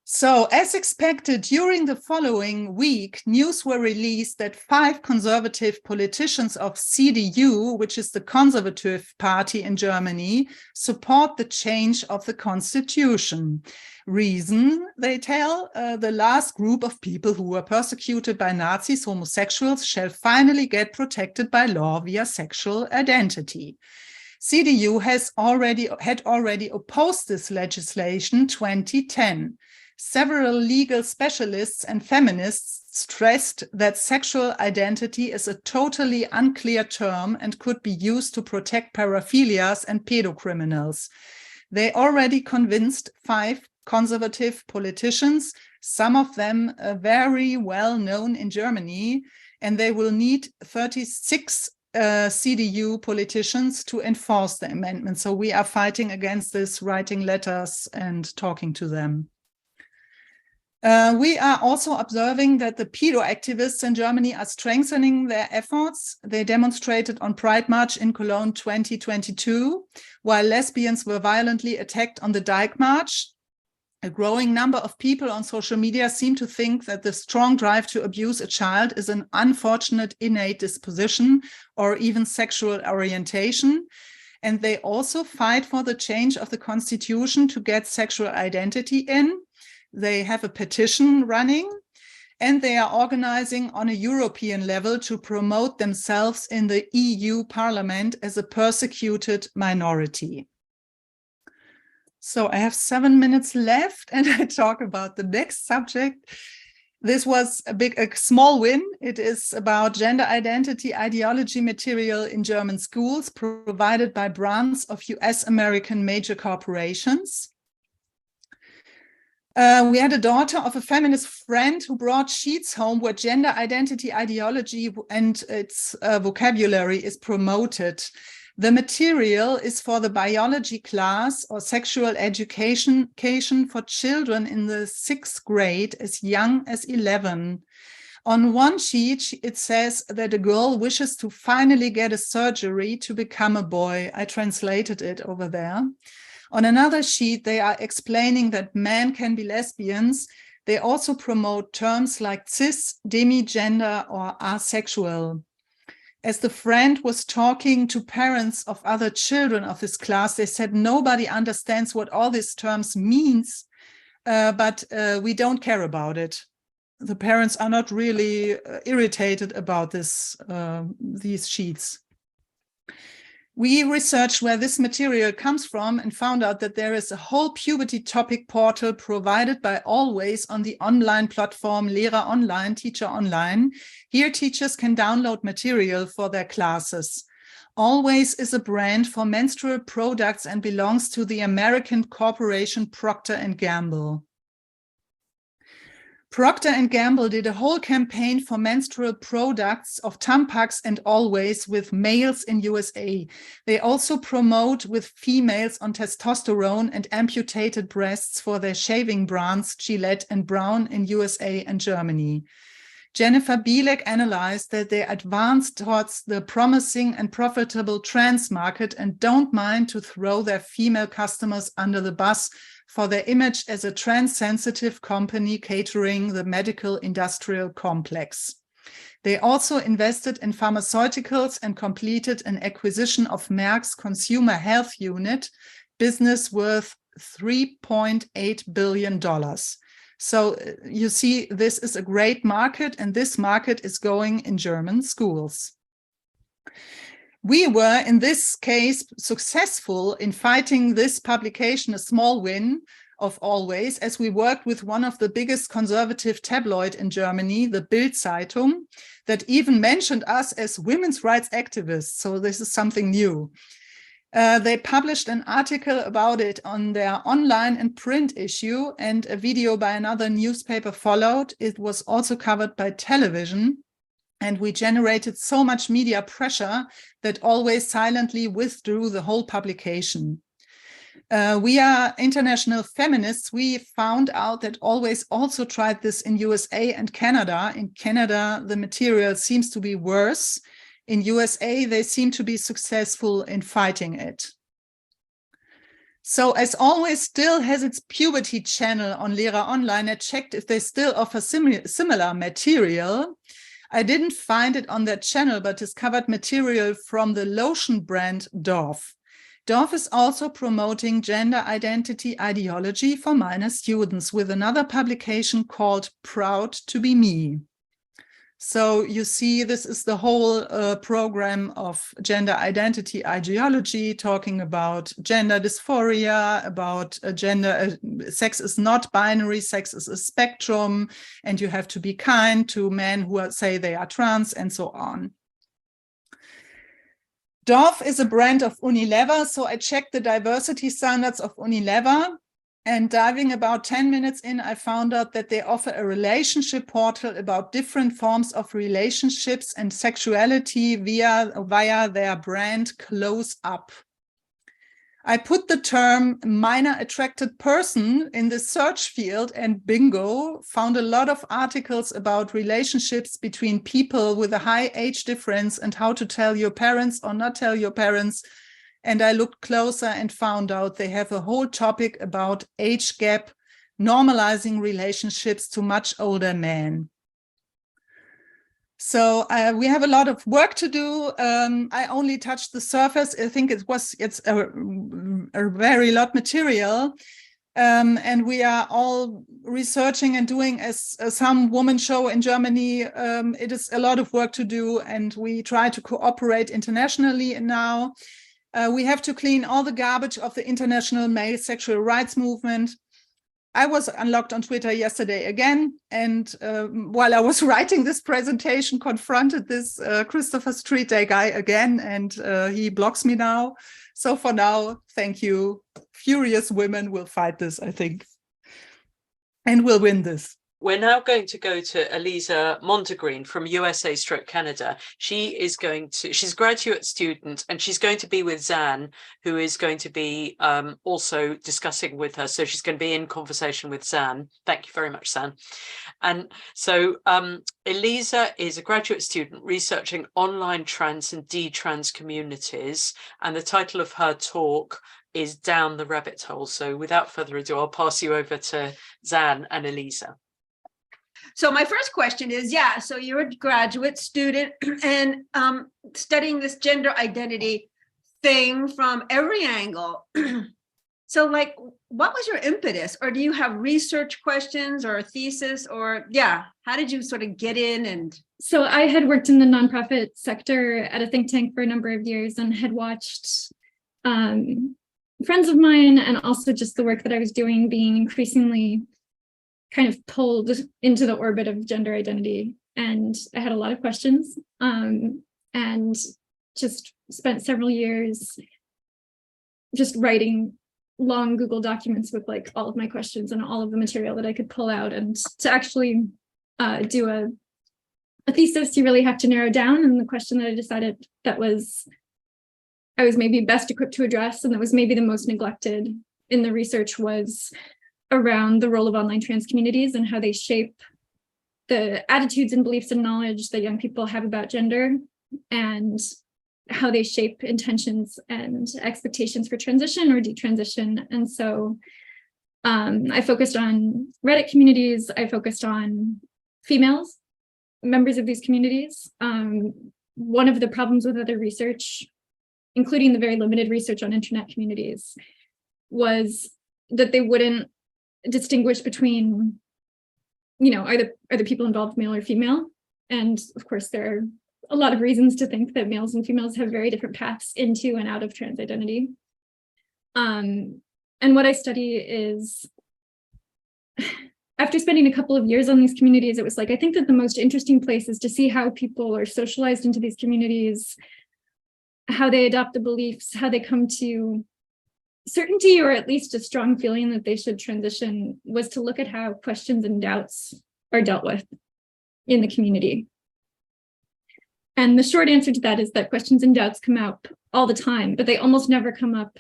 So, as expected, during the following week, news were released that 5 conservative politicians of CDU, which is the Conservative Party in Germany, support the change of the constitution. Reason, they tell, the last group of people who were persecuted by Nazis, homosexuals, shall finally get protected by law via sexual identity. CDU had already opposed this legislation in 2010. Several legal specialists and feminists stressed that sexual identity is a totally unclear term and could be used to protect paraphilias and pedocriminals. They already convinced 5 conservative politicians, some of them very well known in Germany, and they will need 36 CDU politicians to enforce the amendment. So we are fighting against this, writing letters and talking to them. We are also observing that the pedo activists in Germany are strengthening their efforts. They demonstrated on Pride March in Cologne 2022, while lesbians were violently attacked on the Dyke March. A growing number of people on social media seem to think that the strong drive to abuse a child is an unfortunate innate disposition or even sexual orientation. And they also fight for the change of the constitution to get sexual identity in. They have a petition running, and they are organizing on a European level to promote themselves in the EU Parliament as a persecuted minority. So I have 7 minutes left, and I talk about the next subject. This was a small win. It is about gender identity ideology material in German schools provided by brands of US American major corporations. We had a daughter of a feminist friend who brought sheets home where gender identity ideology and its vocabulary is promoted. The material is for the biology class or sexual education for children in the 6th grade as young as 11. On one sheet, it says that a girl wishes to finally get a surgery to become a boy. I translated it over there. On another sheet, they are explaining that men can be lesbians They also promote terms like cis, demigender, or asexual. As the friend was talking to parents of other children of this class, they said nobody understands what all these terms means, but we don't care about it. The parents are not really irritated about these sheets. We researched where this material comes from and found out that there is a whole puberty topic portal provided by Always on the online platform Lehrer Online, Teacher Online. Here teachers can download material for their classes. Always is a brand for menstrual products and belongs to the American corporation Procter Gamble. Procter Gamble did a whole campaign for menstrual products of Tampax and Always with males in USA. They also promote with females on testosterone and amputated breasts for their shaving brands Gillette and Brown in USA and Germany. Jennifer Bielek analyzed that they advanced towards the promising and profitable trans market and don't mind to throw their female customers under the bus for their image as a trans-sensitive company catering the medical industrial complex. They also invested in pharmaceuticals and completed an acquisition of Merck's consumer health unit, business worth $3.8 billion. So you see, this is a great market, and this market is going in German schools. We were, in this case, successful in fighting this publication, a small win of Always, as we worked with one of the biggest conservative tabloid in Germany, the Bild-Zeitung, that even mentioned us as women's rights activists. So this is something new. They published an article about it on their online and print issue, and a video by another newspaper followed. It was also covered by television. And we generated so much media pressure that Always silently withdrew the whole publication. We are international feminists. We found out that Always also tried this in USA and Canada. In Canada, the material seems to be worse. In USA, they seem to be successful in fighting it. So as Always still has its puberty channel on Lehrer Online, I checked if they still offer similar material. I didn't find it on their channel, but discovered material from the lotion brand Dove. Dove is also promoting gender identity ideology for minor students with another publication called Proud to be Me. So you see, this is the whole program of gender identity ideology, talking about gender dysphoria, about sex is not binary, sex is a spectrum, and you have to be kind to men who say they are trans, and so on. Dove is a brand of Unilever, so I checked the diversity standards of Unilever. And diving about 10 minutes in, I found out that they offer a relationship portal about different forms of relationships and sexuality via their brand Close Up. I put the term minor attracted person in the search field, and bingo, found a lot of articles about relationships between people with a high age difference and how to tell your parents or not tell your parents. And I looked closer and found out they have a whole topic about age gap, normalizing relationships to much older men. So we have a lot of work to do. I only touched the surface. I think it's a very lot material. And we are all researching and doing as some woman show in Germany. It is a lot of work to do, and we try to cooperate internationally now. We have to clean all the garbage of the international male sexual rights movement. I was unlocked on Twitter yesterday again, and while I was writing this presentation, confronted this Christopher Street Day guy again, and he blocks me now. So for now, thank you. Furious women will fight this, I think, and will win this. We're now going to go to Elisa Montegreen from USA/Canada. She's a graduate student, and she's going to be with Zan, who is going to be also discussing with her. So she's going to be in conversation with Zan. Thank you very much, Zan. And so Elisa is a graduate student researching online trans and detrans communities. And the title of her talk is Down the Rabbit Hole. So without further ado, I'll pass you over to Zan and Elisa. So my first question is, yeah, so you're a graduate student and studying this gender identity thing from every angle. So like, what was your impetus? Or do you have research questions or a thesis, or how did you sort of get in? And so I had worked in the nonprofit sector at a think tank for a number of years and had watched friends of mine and also just the work that I was doing being increasingly kind of pulled into the orbit of gender identity. And I had a lot of questions and just spent several years just writing long Google documents with like all of my questions and all of the material that I could pull out. And to actually do a thesis, you really have to narrow down. And the question that I decided that I was maybe best equipped to address, and that was maybe the most neglected in the research, was around the role of online trans communities and how they shape the attitudes and beliefs and knowledge that young people have about gender, and how they shape intentions and expectations for transition or detransition. And so I focused on Reddit communities. I focused on females, members of these communities. One of the problems with other research, including the very limited research on internet communities, was that they wouldn't distinguish between, are the people involved male or female? And of course, there are a lot of reasons to think that males and females have very different paths into and out of trans identity. And what I study is, after spending a couple of years on these communities, it was like, I think that the most interesting place is to see how people are socialized into these communities, how they adopt the beliefs, how they come to certainty, or at least a strong feeling that they should transition, was to look at how questions and doubts are dealt with in the community. And the short answer to that is that questions and doubts come up all the time, but they almost never come up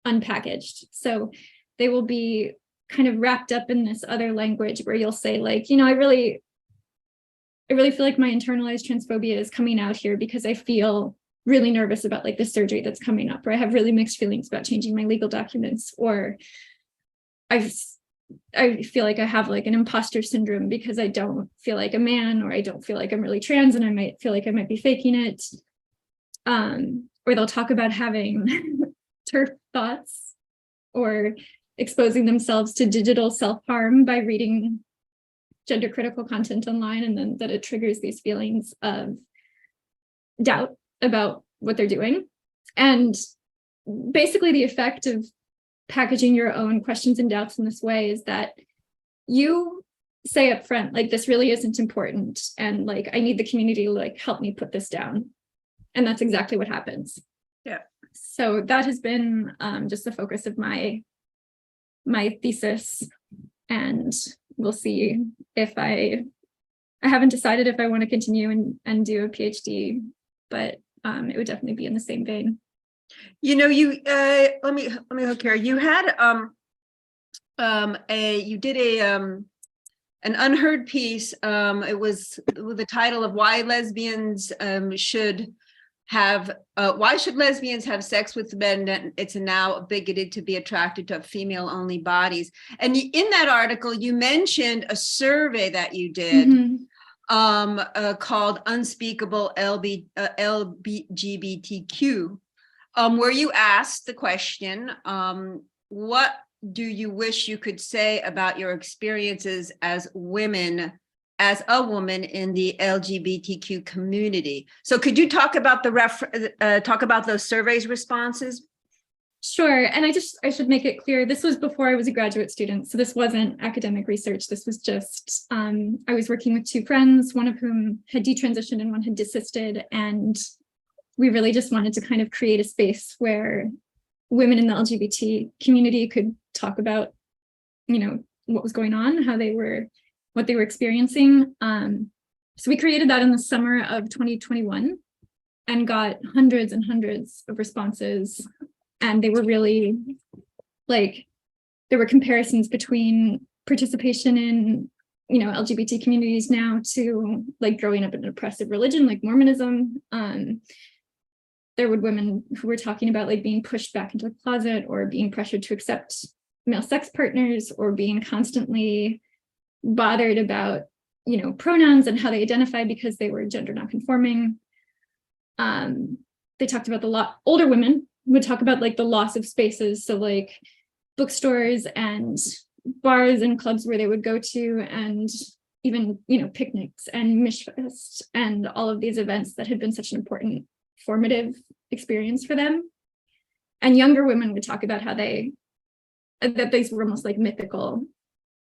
unpackaged. So they will be kind of wrapped up in this other language where you'll say like, I really feel like my internalized transphobia is coming out here because I feel really nervous about like the surgery that's coming up, or I have really mixed feelings about changing my legal documents, or I feel like I have like an imposter syndrome because I don't feel like a man, or I don't feel like I'm really trans and I might feel like I might be faking it. Or they'll talk about having TERF thoughts or exposing themselves to digital self-harm by reading gender critical content online, and then that it triggers these feelings of doubt about what they're doing. And basically the effect of packaging your own questions and doubts in this way is that you say up front, like, this really isn't important, and like, I need the community to like help me put this down. And that's exactly what happens. Yeah. So that has been just the focus of my thesis, and we'll see if I haven't decided if I want to continue and do a PhD, but it would definitely be in the same vein. You know, you let me hook here. You had you did an unheard piece. It was with the title of "Why should lesbians have sex with men? It's now bigoted to be attracted to female-only bodies." And in that article, you mentioned a survey that you did. Mm-hmm. Called Unspeakable LGBTQ, where you asked the question, what do you wish you could say about your experiences as a woman in the LGBTQ community? So could you talk about those surveys responses? Sure. And I should make it clear, this was before I was a graduate student. So this wasn't academic research. This was just, I was working with two friends, one of whom had detransitioned and one had desisted. And we really just wanted to kind of create a space where women in the LGBT community could talk about, what was going on, what they were experiencing. So we created that in the summer of 2021 and got hundreds and hundreds of responses. And they were really there were comparisons between participation in, LGBT communities now to like growing up in an oppressive religion like Mormonism. There were women who were talking about like being pushed back into the closet or being pressured to accept male sex partners or being constantly bothered about pronouns and how they identify because they were gender nonconforming. They talked about older women would talk about like the loss of spaces. So like bookstores and bars and clubs where they would go to, and even, picnics and Mishfest and all of these events that had been such an important formative experience for them. And younger women would talk about how that these were almost like mythical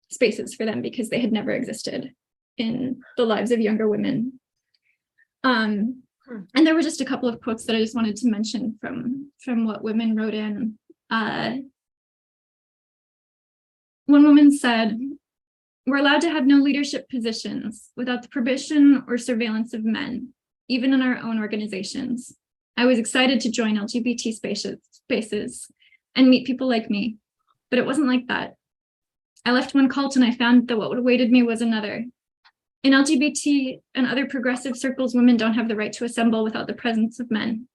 spaces for them because they had never existed in the lives of younger women. And there were just a couple of quotes that I just wanted to mention from what women wrote in. One woman said, "We're allowed to have no leadership positions without the prohibition or surveillance of men, even in our own organizations. I was excited to join LGBT spaces and meet people like me, but it wasn't like that. I left one cult and I found that what awaited me was another. In LGBT and other progressive circles, women don't have the right to assemble without the presence of men,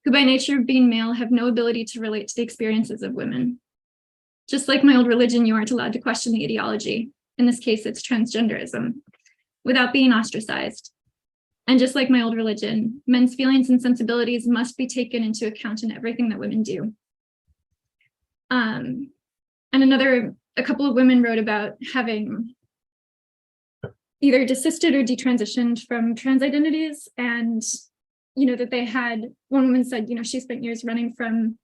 who by nature of being male have no ability to relate to the experiences of women. Just like my old religion, you aren't allowed to question the ideology. In this case, it's transgenderism, without being ostracized. And just like my old religion, men's feelings and sensibilities must be taken into account in everything that women do." And a couple of women wrote about having either desisted or detransitioned from trans identities, and that they had, one woman said, she spent years running from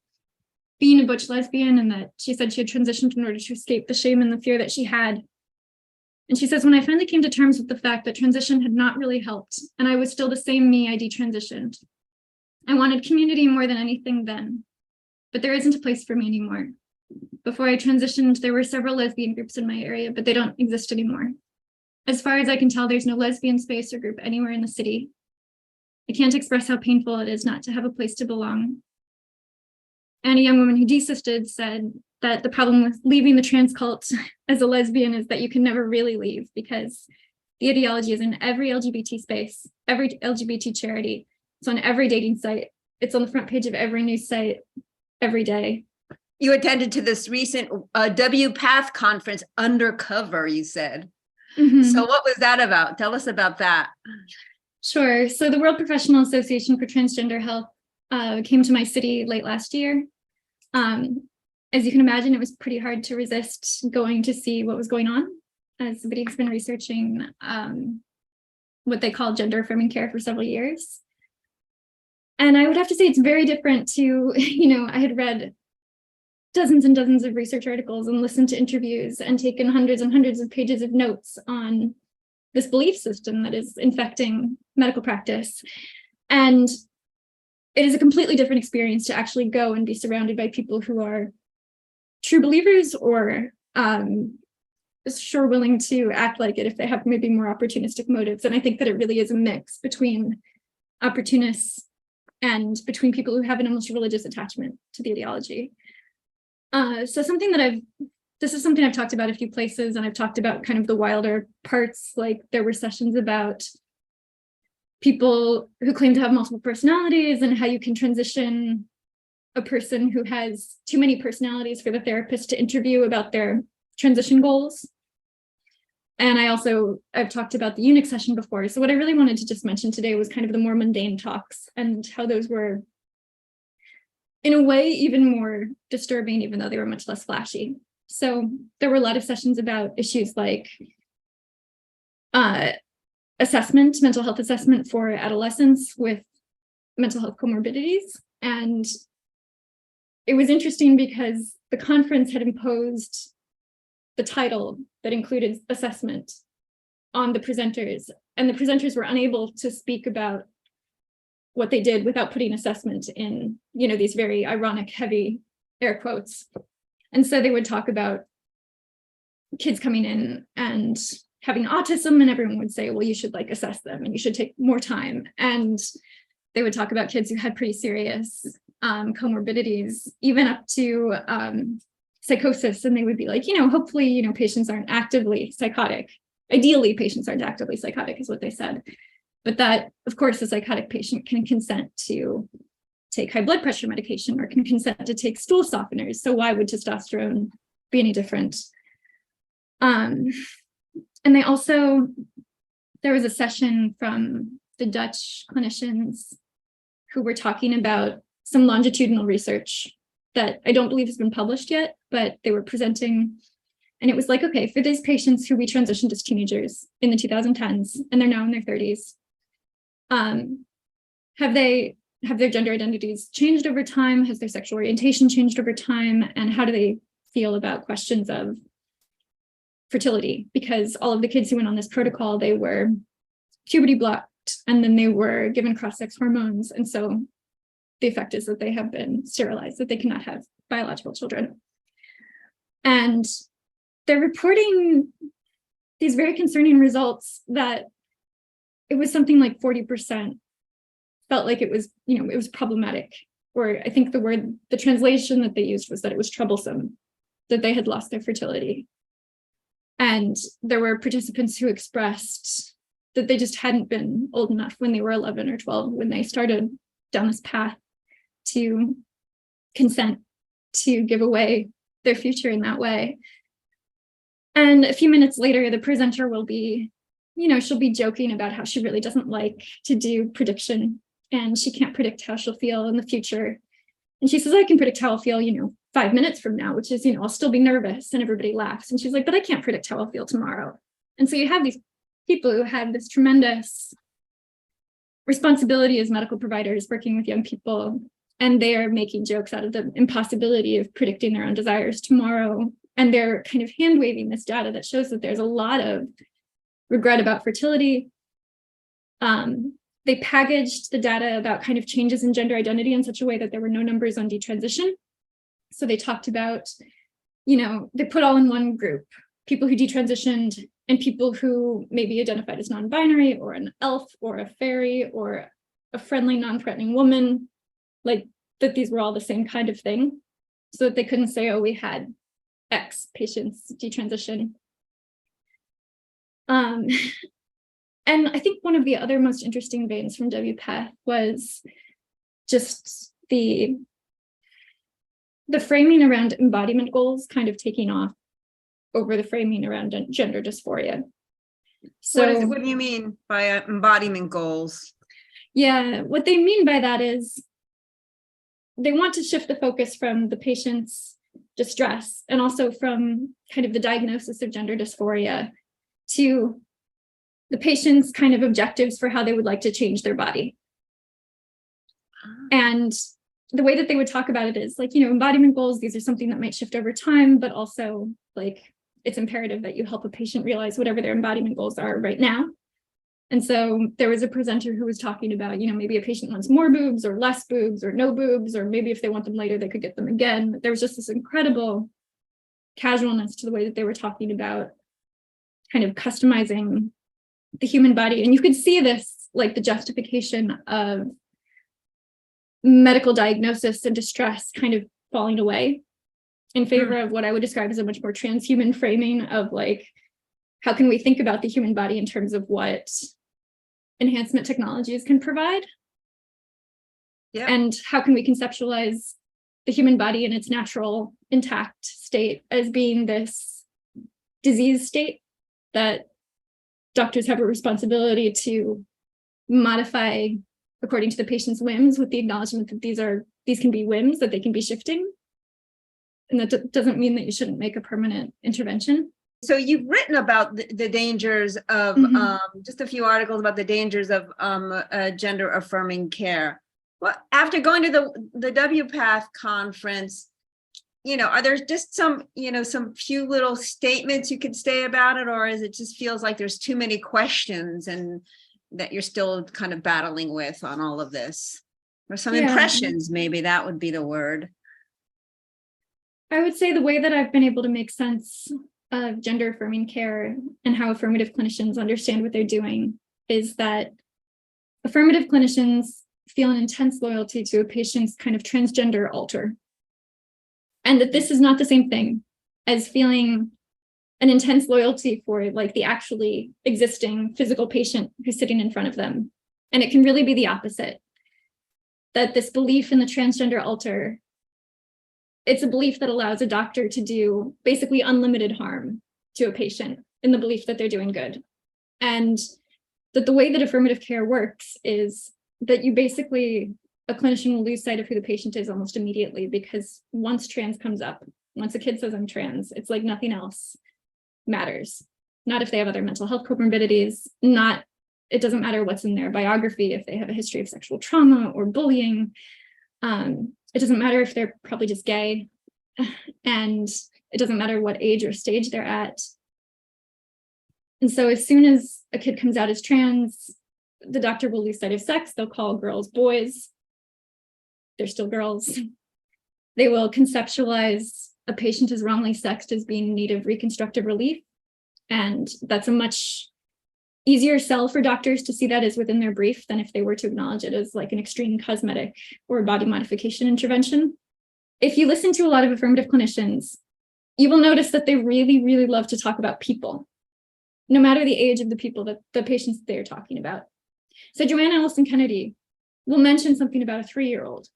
being a butch lesbian, and that she said she had transitioned in order to escape the shame and the fear that she had. And she says, "When I finally came to terms with the fact that transition had not really helped, and I was still the same me, I detransitioned. I wanted community more than anything then, but there isn't a place for me anymore. Before I transitioned, there were several lesbian groups in my area, but they don't exist anymore. As far as I can tell, there's no lesbian space or group anywhere in the city. I can't express how painful it is not to have a place to belong." And a young woman who desisted said that the problem with leaving the trans cult as a lesbian is that you can never really leave, because the ideology is in every LGBT space, every LGBT charity. It's on every dating site. It's on the front page of every news site every day. You attended to this recent WPATH conference, Undercover, you said. Mm-hmm. So what was that about? Tell us about that. Sure. So the World Professional Association for Transgender Health came to my city late last year. As you can imagine, it was pretty hard to resist going to see what was going on, as somebody who's been researching what they call gender affirming care for several years. And I would have to say it's very different to, I had read dozens and dozens of research articles and listened to interviews and taken hundreds and hundreds of pages of notes on this belief system that is infecting medical practice. And it is a completely different experience to actually go and be surrounded by people who are true believers or sure willing to act like it if they have maybe more opportunistic motives. And I think that it really is a mix between opportunists and between people who have an almost religious attachment to the ideology. This is something I've talked about a few places, and I've talked about kind of the wilder parts. Like there were sessions about people who claim to have multiple personalities and how you can transition a person who has too many personalities for the therapist to interview about their transition goals. And I've talked about the eunuch session before. So what I really wanted to just mention today was kind of the more mundane talks and how those were, in a way, even more disturbing, even though they were much less flashy. So there were a lot of sessions about issues like mental health assessment for adolescents with mental health comorbidities. And it was interesting because the conference had imposed the title that included assessment on the presenters, and the presenters were unable to speak about what they did without putting assessment in, these very ironic, heavy air quotes. And so they would talk about kids coming in and having autism, and everyone would say, well, you should assess them and you should take more time. And they would talk about kids who had pretty serious comorbidities, even up to psychosis. And they would be like, hopefully, patients aren't actively psychotic. Ideally, patients aren't actively psychotic is what they said. But that, of course, a psychotic patient can consent to take high blood pressure medication or can consent to take stool softeners. So why would testosterone be any different? And they also there was a session from the Dutch clinicians who were talking about some longitudinal research that I don't believe has been published yet, but they were presenting. And it was like, okay, for these patients who we transitioned as teenagers in the 2010s, and they're now in their 30s, have their gender identities changed over time? Has their sexual orientation changed over time? And how do they feel about questions of fertility? Because all of the kids who went on this protocol, they were puberty blocked, and then they were given cross-sex hormones. And so the effect is that they have been sterilized, that they cannot have biological children. And they're reporting these very concerning results that it was something like 40% felt like it was, it was problematic. Or I think the translation that they used was that it was troublesome, that they had lost their fertility. And there were participants who expressed that they just hadn't been old enough when they were 11 or 12, when they started down this path to consent to give away their future in that way. And a few minutes later, the presenter will be, she'll be joking about how she really doesn't like to do prediction, and she can't predict how she'll feel in the future. And she says, I can predict how I'll feel, 5 minutes from now, which is, I'll still be nervous, and everybody laughs. And she's like, but I can't predict how I'll feel tomorrow. And so you have these people who have this tremendous responsibility as medical providers working with young people, and they're making jokes out of the impossibility of predicting their own desires tomorrow. And they're kind of hand waving this data that shows that there's a lot of regret about fertility. They packaged the data about kind of changes in gender identity in such a way that there were no numbers on detransition. So they talked about, they put all in one group, people who detransitioned and people who maybe identified as non-binary, or an elf or a fairy or a friendly, non-threatening woman, like that these were all the same kind of thing, so that they couldn't say, oh, we had X patients detransition. And I think one of the other most interesting veins from WPATH was just the framing around embodiment goals kind of taking off over the framing around gender dysphoria. So what do you mean by embodiment goals? Yeah, what they mean by that is they want to shift the focus from the patient's distress and also from kind of the diagnosis of gender dysphoria to the patient's kind of objectives for how they would like to change their body. And the way that they would talk about it is like, embodiment goals, these are something that might shift over time, but also like it's imperative that you help a patient realize whatever their embodiment goals are right now. And so there was a presenter who was talking about, maybe a patient wants more boobs or less boobs or no boobs, or maybe if they want them later, they could get them again. There was just this incredible casualness to the way that they were talking about kind of customizing the human body. And you could see this, like the justification of medical diagnosis and distress kind of falling away in favor of what I would describe as a much more transhuman framing of like, how can we think about the human body in terms of what enhancement technologies can provide? Yep. And how can we conceptualize the human body in its natural, intact state as being this disease state that doctors have a responsibility to modify according to the patient's whims, with the acknowledgement that these can be whims, that they can be shifting. And that doesn't mean that you shouldn't make a permanent intervention. So you've written about the dangers of, just a few articles about the dangers of gender affirming care. Well, after going to the WPATH conference, are there just some few little statements you could say about it, or is it just feels like there's too many questions and that you're still kind of battling with on all of this? Or some impressions, maybe that would be the word. I would say the way that I've been able to make sense of gender affirming care and how affirmative clinicians understand what they're doing is that affirmative clinicians feel an intense loyalty to a patient's kind of transgender alter. And that this is not the same thing as feeling an intense loyalty for like the actually existing physical patient who's sitting in front of them. And it can really be the opposite, that this belief in the transgender alter, it's a belief that allows a doctor to do basically unlimited harm to a patient in the belief that they're doing good. And that the way that affirmative care works is that you basically, a clinician will lose sight of who the patient is almost immediately, because once trans comes up, once a kid says I'm trans, it's like nothing else matters. Not if they have other mental health comorbidities, it doesn't matter what's in their biography, if they have a history of sexual trauma or bullying. It doesn't matter if they're probably just gay, and it doesn't matter what age or stage they're at. And so as soon as a kid comes out as trans, the doctor will lose sight of sex. They'll call girls boys. They're still girls. They will conceptualize a patient as wrongly sexed as being in need of reconstructive relief. And that's a much easier sell for doctors to see that as within their brief than if they were to acknowledge it as like an extreme cosmetic or body modification intervention. If you listen to a lot of affirmative clinicians, you will notice that they really, really love to talk about people, no matter the age of the people that the patients that they're talking about. So Joanne Allison Kennedy will mention something about a 3-year-old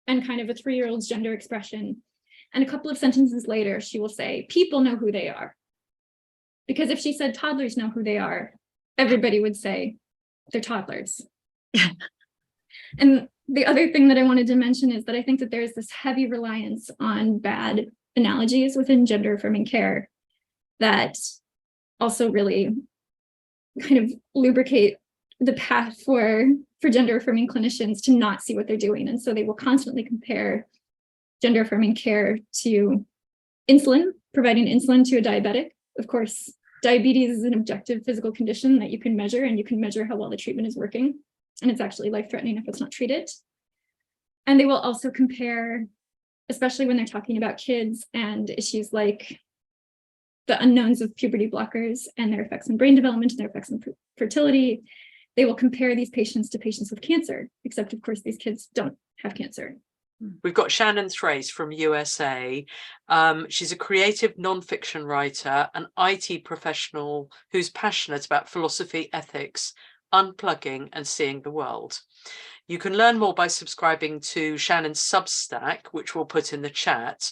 and kind of a 3-year-old's gender expression. And a couple of sentences later, she will say, people know who they are. Because if she said toddlers know who they are, everybody would say they're toddlers. And the other thing that I wanted to mention is that I think that there's this heavy reliance on bad analogies within gender affirming care that also really kind of lubricate the path for gender affirming clinicians to not see what they're doing. And so they will constantly compare gender affirming care to insulin, providing insulin to a diabetic. Of course, diabetes is an objective physical condition that you can measure, and you can measure how well the treatment is working. And it's actually life-threatening if it's not treated. And they will also compare, especially when they're talking about kids and issues like the unknowns of puberty blockers and their effects on brain development and their effects on fertility, they will compare these patients to patients with cancer, except of course these kids don't have cancer. We've got Shannon Thrace from USA. She's a creative nonfiction writer, an IT professional who's passionate about philosophy, ethics, unplugging and seeing the world. You can learn more by subscribing to Shannon's Substack, which we'll put in the chat.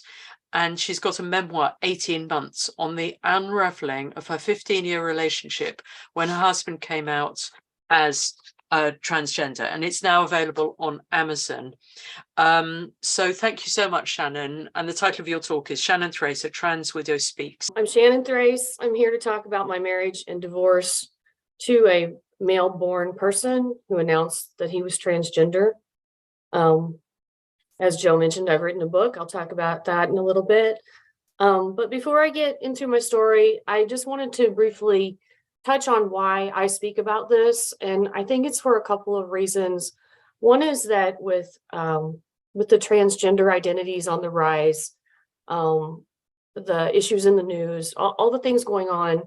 And she's got a memoir, 18 months, on the unraveling of her 15-year relationship when her husband came out as transgender, and it's now available on Amazon. So thank you so much, Shannon. And the title of your talk is Shannon Thrace, A Trans Widow Speaks. I'm Shannon Thrace. I'm here to talk about my marriage and divorce to a male-born person who announced that he was transgender. As Joe mentioned, I've written a book. I'll talk about that in a little bit. But before I get into my story, I just wanted to briefly touch on why I speak about this. And I think it's for a couple of reasons. One is that with the transgender identities on the rise, the issues in the news, all the things going on,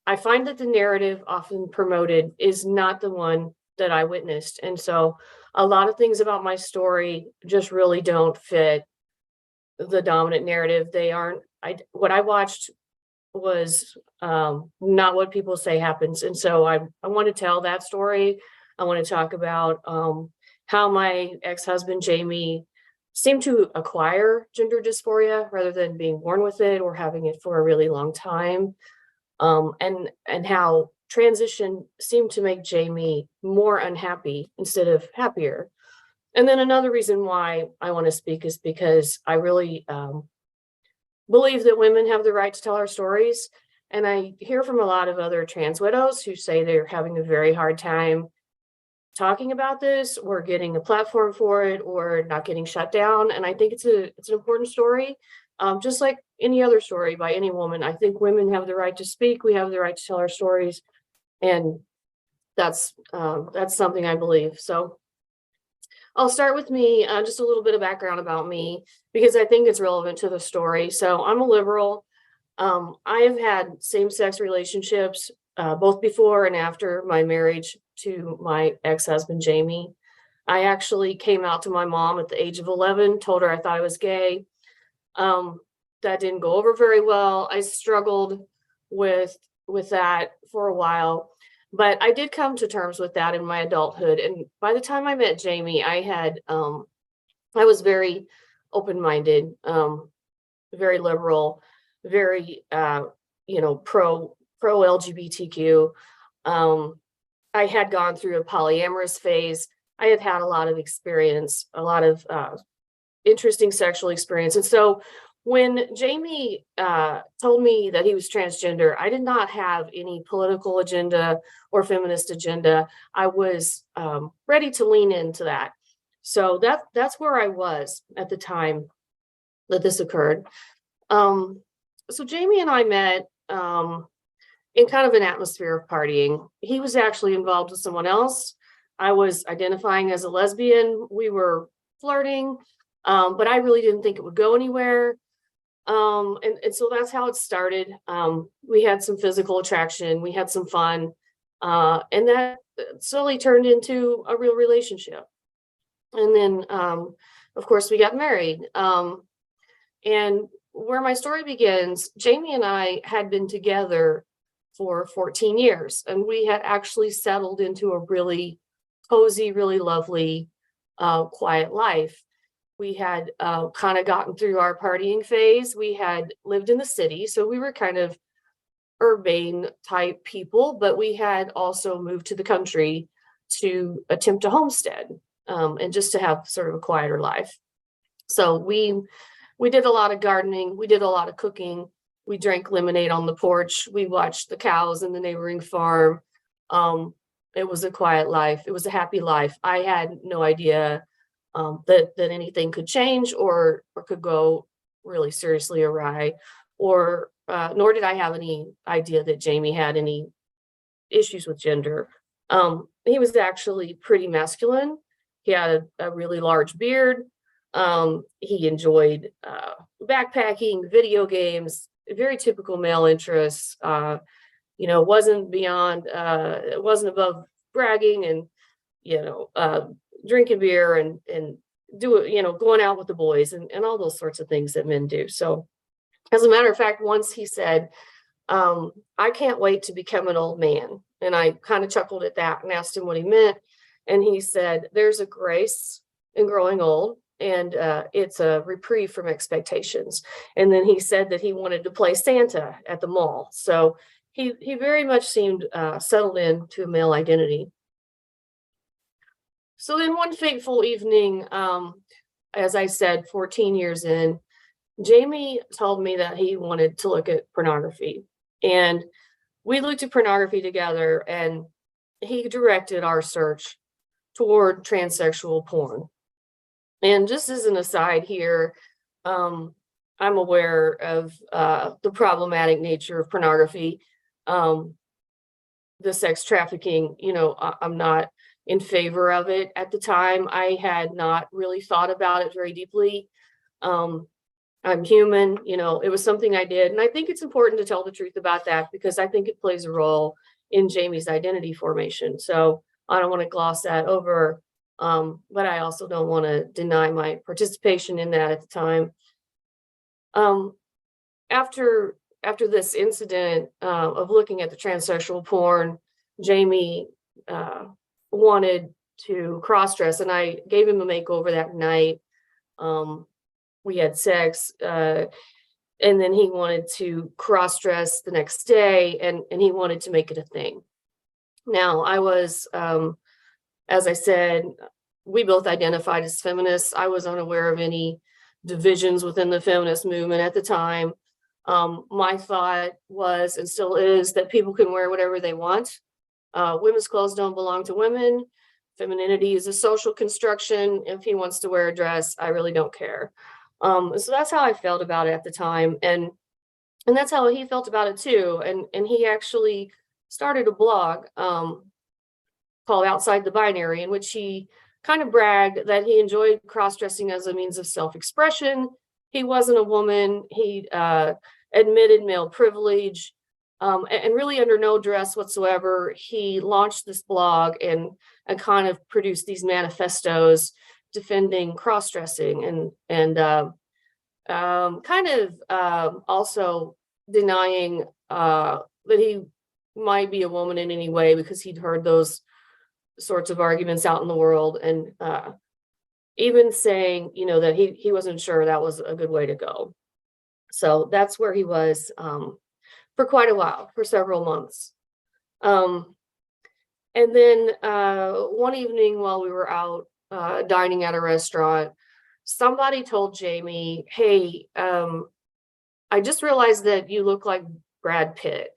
I find that the narrative often promoted is not the one that I witnessed. And so a lot of things about my story just really don't fit the dominant narrative. They aren't, what I watched was not what people say happens. And so I want to tell that story. I want to talk about how my ex-husband, Jamie, seemed to acquire gender dysphoria rather than being born with it or having it for a really long time. And how transition seemed to make Jamie more unhappy instead of happier. And then another reason why I want to speak is because I really believe that women have the right to tell our stories. And I hear from a lot of other trans widows who say they're having a very hard time talking about this or getting a platform for it or not getting shut down. And I think it's an important story. Just like any other story by any woman, I think women have the right to speak. We have the right to tell our stories. And that's something I believe. So I'll start with me, just a little bit of background about me, because I think it's relevant to the story. So I'm a liberal. I have had same-sex relationships, both before and after my marriage to my ex-husband, Jamie. I actually came out to my mom at the age of 11, told her I thought I was gay. That didn't go over very well. I struggled with that for a while, but I did come to terms with that in my adulthood. And by the time I met Jamie, I was very open-minded, very liberal, very, pro pro-LGBTQ. I had gone through a polyamorous phase. I had had a lot of experience, a lot of interesting sexual experience. And so when Jamie told me that he was transgender, I did not have any political agenda or feminist agenda. I was ready to lean into that. So that's where I was at the time that this occurred. So Jamie and I met in kind of an atmosphere of partying. He was actually involved with someone else. I was identifying as a lesbian. We were flirting, but I really didn't think it would go anywhere. And so that's how it started. We had some physical attraction, we had some fun, and that slowly turned into a real relationship. And then, of course, we got married. And where my story begins, Jamie and I had been together for 14 years, and we had actually settled into a really cozy, really lovely, quiet life. We had kind of gotten through our partying phase. We had lived in the city, so we were kind of urbane type people, but we had also moved to the country to attempt a homestead, and just to have sort of a quieter life. So we did a lot of gardening, we did a lot of cooking, we drank lemonade on the porch, we watched the cows in the neighboring farm. It was a quiet life, it was a happy life. I had no idea that anything could change or could go really seriously awry, or nor did I have any idea that Jamie had any issues with gender. He was actually pretty masculine. He had a really large beard. He enjoyed backpacking, video games, very typical male interests. Wasn't beyond, it wasn't above bragging and, drinking beer and going out with the boys and all those sorts of things that men do. So as a matter of fact, once he said, I can't wait to become an old man. And I kind of chuckled at that and asked him what he meant. And he said, there's a grace in growing old, and it's a reprieve from expectations. And then he said that he wanted to play Santa at the mall. So he very much seemed settled into a male identity. So then one fateful evening, as I said, 14 years in, Jamie told me that he wanted to look at pornography. And we looked at pornography together, and he directed our search toward transsexual porn. And just as an aside here, I'm aware of the problematic nature of pornography, the sex trafficking. I'm not in favor of it at the time. I had not really thought about it very deeply. I'm human, it was something I did. And I think it's important to tell the truth about that, because I think it plays a role in Jamie's identity formation. So I don't want to gloss that over, but I also don't want to deny my participation in that at the time. After this incident of looking at the transsexual porn, Jamie wanted to cross-dress, and I gave him a makeover that night. We had sex, and then he wanted to cross-dress the next day, and he wanted to make it a thing. Now, I was, as I said, we both identified as feminists. I was unaware of any divisions within the feminist movement at the time. My thought was, and still is, that people can wear whatever they want. Women's clothes don't belong to women. Femininity is a social construction. If he wants to wear a dress, I really don't care. So that's how I felt about it at the time. And that's how he felt about it too. And he actually started a blog called Outside the Binary, in which he kind of bragged that he enjoyed cross-dressing as a means of self-expression. He wasn't a woman. He admitted male privilege, and really under no duress whatsoever, he launched this blog and kind of produced these manifestos defending cross-dressing and kind of also denying that he might be a woman in any way, because he'd heard those sorts of arguments out in the world, and even saying, that he wasn't sure that was a good way to go. So that's where he was for quite a while, for several months. And then one evening while we were out dining at a restaurant, somebody told Jamie, hey, I just realized that you look like Brad Pitt.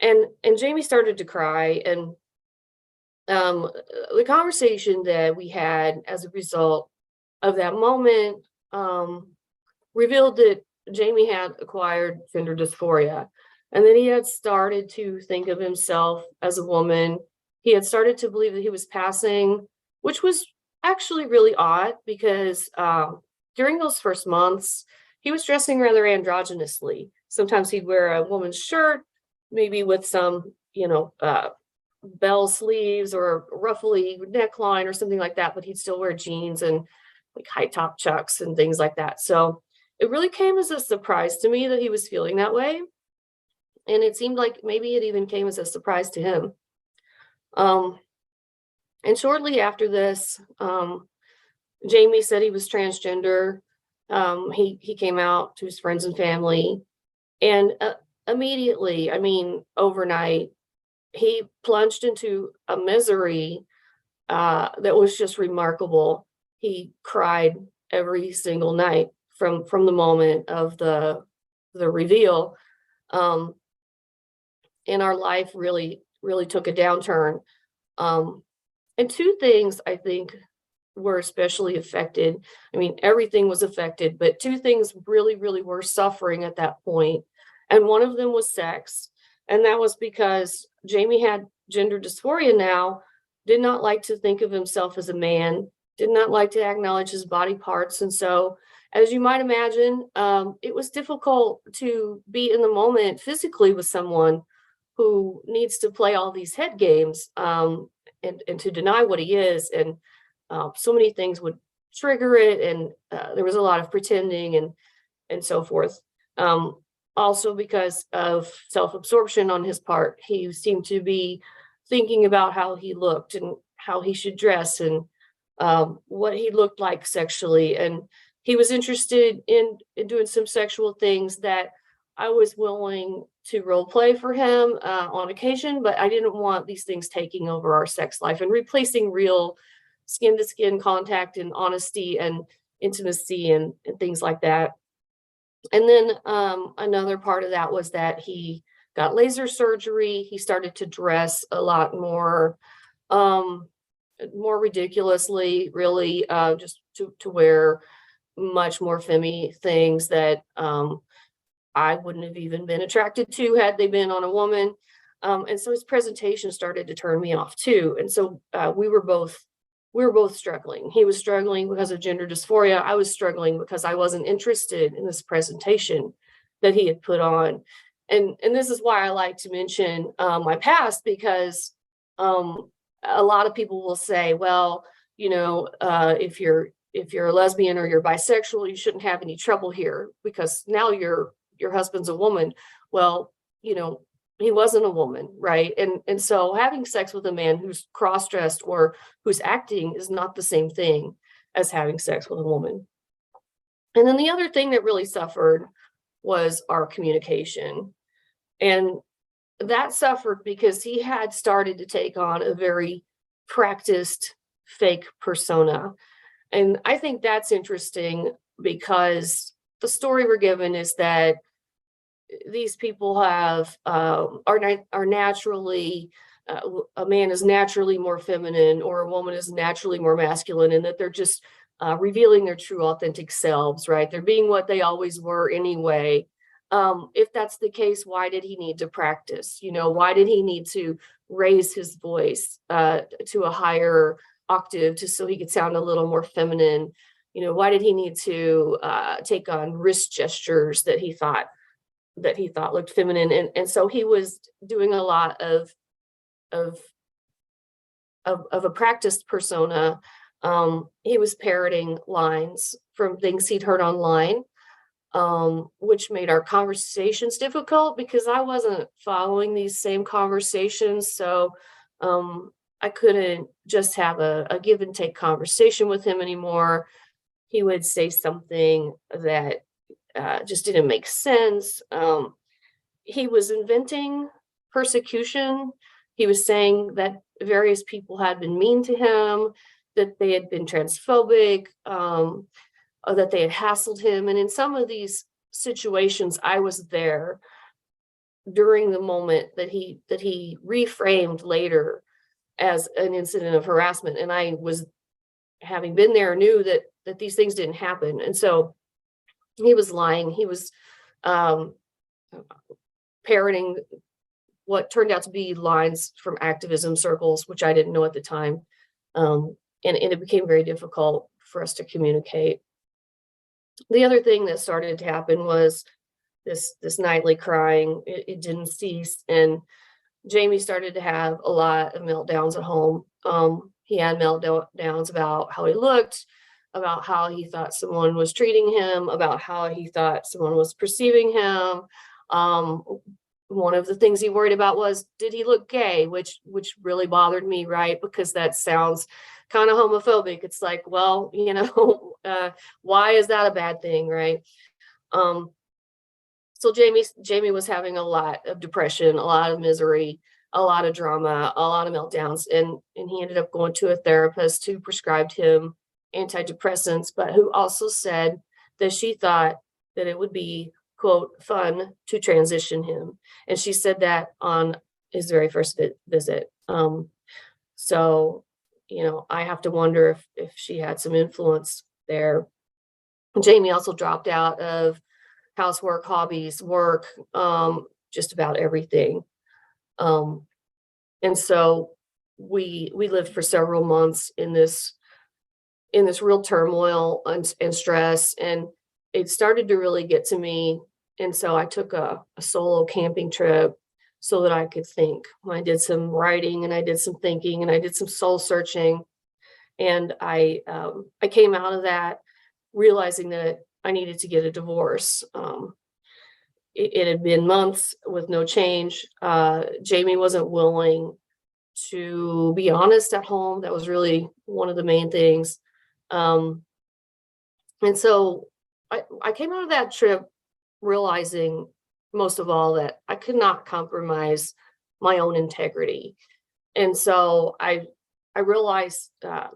And Jamie started to cry. And the conversation that we had as a result of that moment revealed that Jamie had acquired gender dysphoria, and then he had started to think of himself as a woman. He had started to believe that he was passing, which was actually really odd because during those first months, he was dressing rather androgynously. Sometimes he'd wear a woman's shirt, maybe with some, bell sleeves or a ruffly neckline or something like that, but he'd still wear jeans and like high top chucks and things like that. So it really came as a surprise to me that he was feeling that way. And it seemed like maybe it even came as a surprise to him. And shortly after this, Jamie said he was transgender. He came out to his friends and family, and immediately, overnight, he plunged into a misery that was just remarkable. He cried every single night from the moment of the reveal. And our life really took a downturn. And two things I think were especially affected. Everything was affected, but two things really were suffering at that point. And one of them was sex. And that was because Jamie had gender dysphoria now, did not like to think of himself as a man, did not like to acknowledge his body parts. And so, as you might imagine, it was difficult to be in the moment physically with someone who needs to play all these head games and to deny what he is. And so many things would trigger it. And there was a lot of pretending and so forth. Also, because of self-absorption on his part, he seemed to be thinking about how he looked and how he should dress and what he looked like sexually. And he was interested in doing some sexual things that I was willing to role play for him on occasion, but I didn't want these things taking over our sex life and replacing real skin to skin contact and honesty and intimacy and things like that. And then another part of that was that he got laser surgery. He started to dress a lot more ridiculously, really, just to wear much more femmy things that I wouldn't have even been attracted to had they been on a woman. And so his presentation started to turn me off too. And so we were both struggling. He was struggling because of gender dysphoria. I was struggling because I wasn't interested in this presentation that he had put on. And this is why I like to mention my past, because a lot of people will say, well, if you're a lesbian or you're bisexual, you shouldn't have any trouble here because now your husband's a woman. Well, he wasn't a woman, right? And so having sex with a man who's cross-dressed or who's acting is not the same thing as having sex with a woman. And then the other thing that really suffered was our communication. And that suffered because he had started to take on a very practiced fake persona. And I think that's interesting because the story we're given is that these people are naturally, a man is naturally more feminine or a woman is naturally more masculine, and that they're just revealing their true authentic selves, right? They're being what they always were anyway. If that's the case, why did he need to practice? Why did he need to raise his voice to a higher octave so he could sound a little more feminine? Why did he need to take on wrist gestures that he thought looked feminine? And so he was doing a lot of a practiced persona. He was parroting lines from things he'd heard online, which made our conversations difficult because I wasn't following these same conversations. So I couldn't just have a give and take conversation with him anymore. He would say something that just didn't make sense. he was inventing persecution. He was saying that various people had been mean to him, that they had been transphobic, or that they had hassled him. And in some of these situations, I was there during the moment that he reframed later as an incident of harassment. And I was, having been there, knew that these things didn't happen. And so he was lying. He was parroting what turned out to be lines from activism circles, which I didn't know at the time. And it became very difficult for us to communicate. The other thing that started to happen was this nightly crying. It didn't cease. And Jamie started to have a lot of meltdowns at home. He had meltdowns about how he looked, about how he thought someone was treating him, about how he thought someone was perceiving him. One of the things he worried about was, did he look gay? Which really bothered me, right? Because that sounds kind of homophobic. It's like, well, you know, why is that a bad thing, right? So Jamie was having a lot of depression, a lot of misery, a lot of drama, a lot of meltdowns, and he ended up going to a therapist who prescribed him antidepressants, but who also said that she thought that it would be, quote, fun to transition him. And she said that on his very first visit. So, you know, I have to wonder if she had some influence there. Jamie also dropped out of housework, hobbies, work, just about everything. And so we lived for several months in this real turmoil and stress, and it started to really get to me. And so I took a solo camping trip so that I could think. I did some writing, and I did some thinking, and I did some soul searching. And I came out of that realizing that I needed to get a divorce. It had been months with no change. Jamie wasn't willing to be honest at home. That was really one of the main things. And so I came out of that trip realizing, most of all, that I could not compromise my own integrity. And so I realized that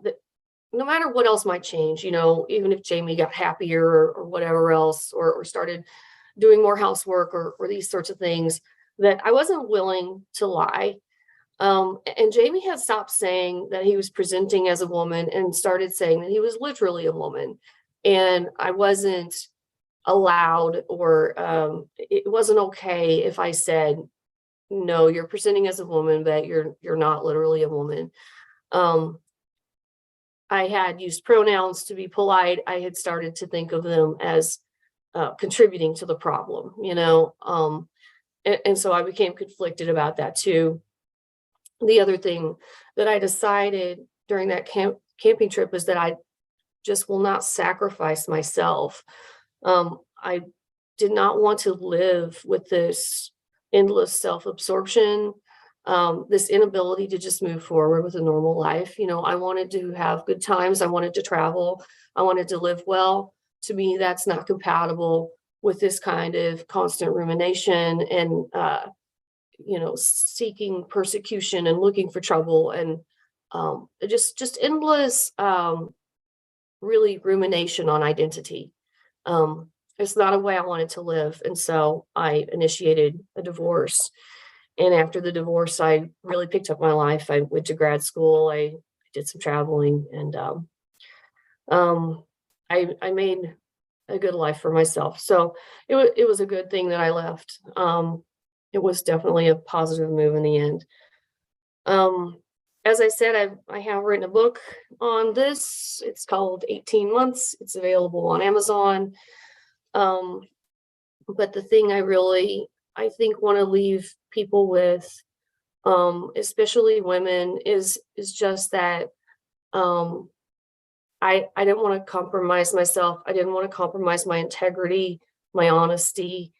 no matter what else might change, you know, even if Jamie got happier or whatever else, or started doing more housework or these sorts of things, that I wasn't willing to lie. And Jamie had stopped saying that he was presenting as a woman and started saying that he was literally a woman. And I wasn't allowed, or it wasn't okay if I said, no, you're presenting as a woman, but you're not literally a woman. I had used pronouns to be polite. I had started to think of them as contributing to the problem, you know, and so I became conflicted about that too. The other thing that I decided during that camping trip is that I just will not sacrifice myself. I did not want to live with this endless self-absorption, this inability to just move forward with a normal life. You know, I wanted to have good times. I wanted to travel. I wanted to live well. To me, that's not compatible with this kind of constant rumination and, you know, seeking persecution and looking for trouble, and just endless, really rumination on identity. It's not a way I wanted to live. And so I initiated a divorce. And after the divorce, I really picked up my life. I went to grad school. I did some traveling, and I made a good life for myself. So it was a good thing that I left. It was definitely a positive move in the end. As I said, I have written a book on this. It's called 18 Months. It's available on Amazon. But the thing I think want to leave people with, especially women, is just that I didn't want to compromise myself. I didn't want to compromise my integrity, my honesty.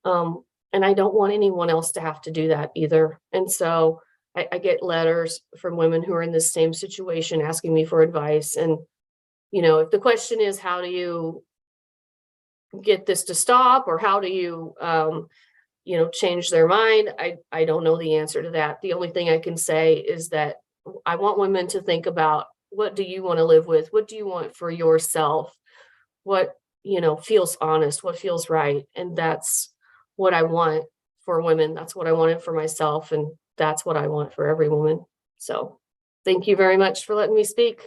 And I don't want anyone else to have to do that either. And so I get letters from women who are in the same situation asking me for advice. And, you know, if the question is, how do you get this to stop? Or how do you, change their mind. I don't know the answer to that. The only thing I can say is that I want women to think about, what do you want to live with? What do you want for yourself? What, feels honest, what feels right. And that's what I want for women. That's what I wanted for myself. And that's what I want for every woman. So thank you very much for letting me speak.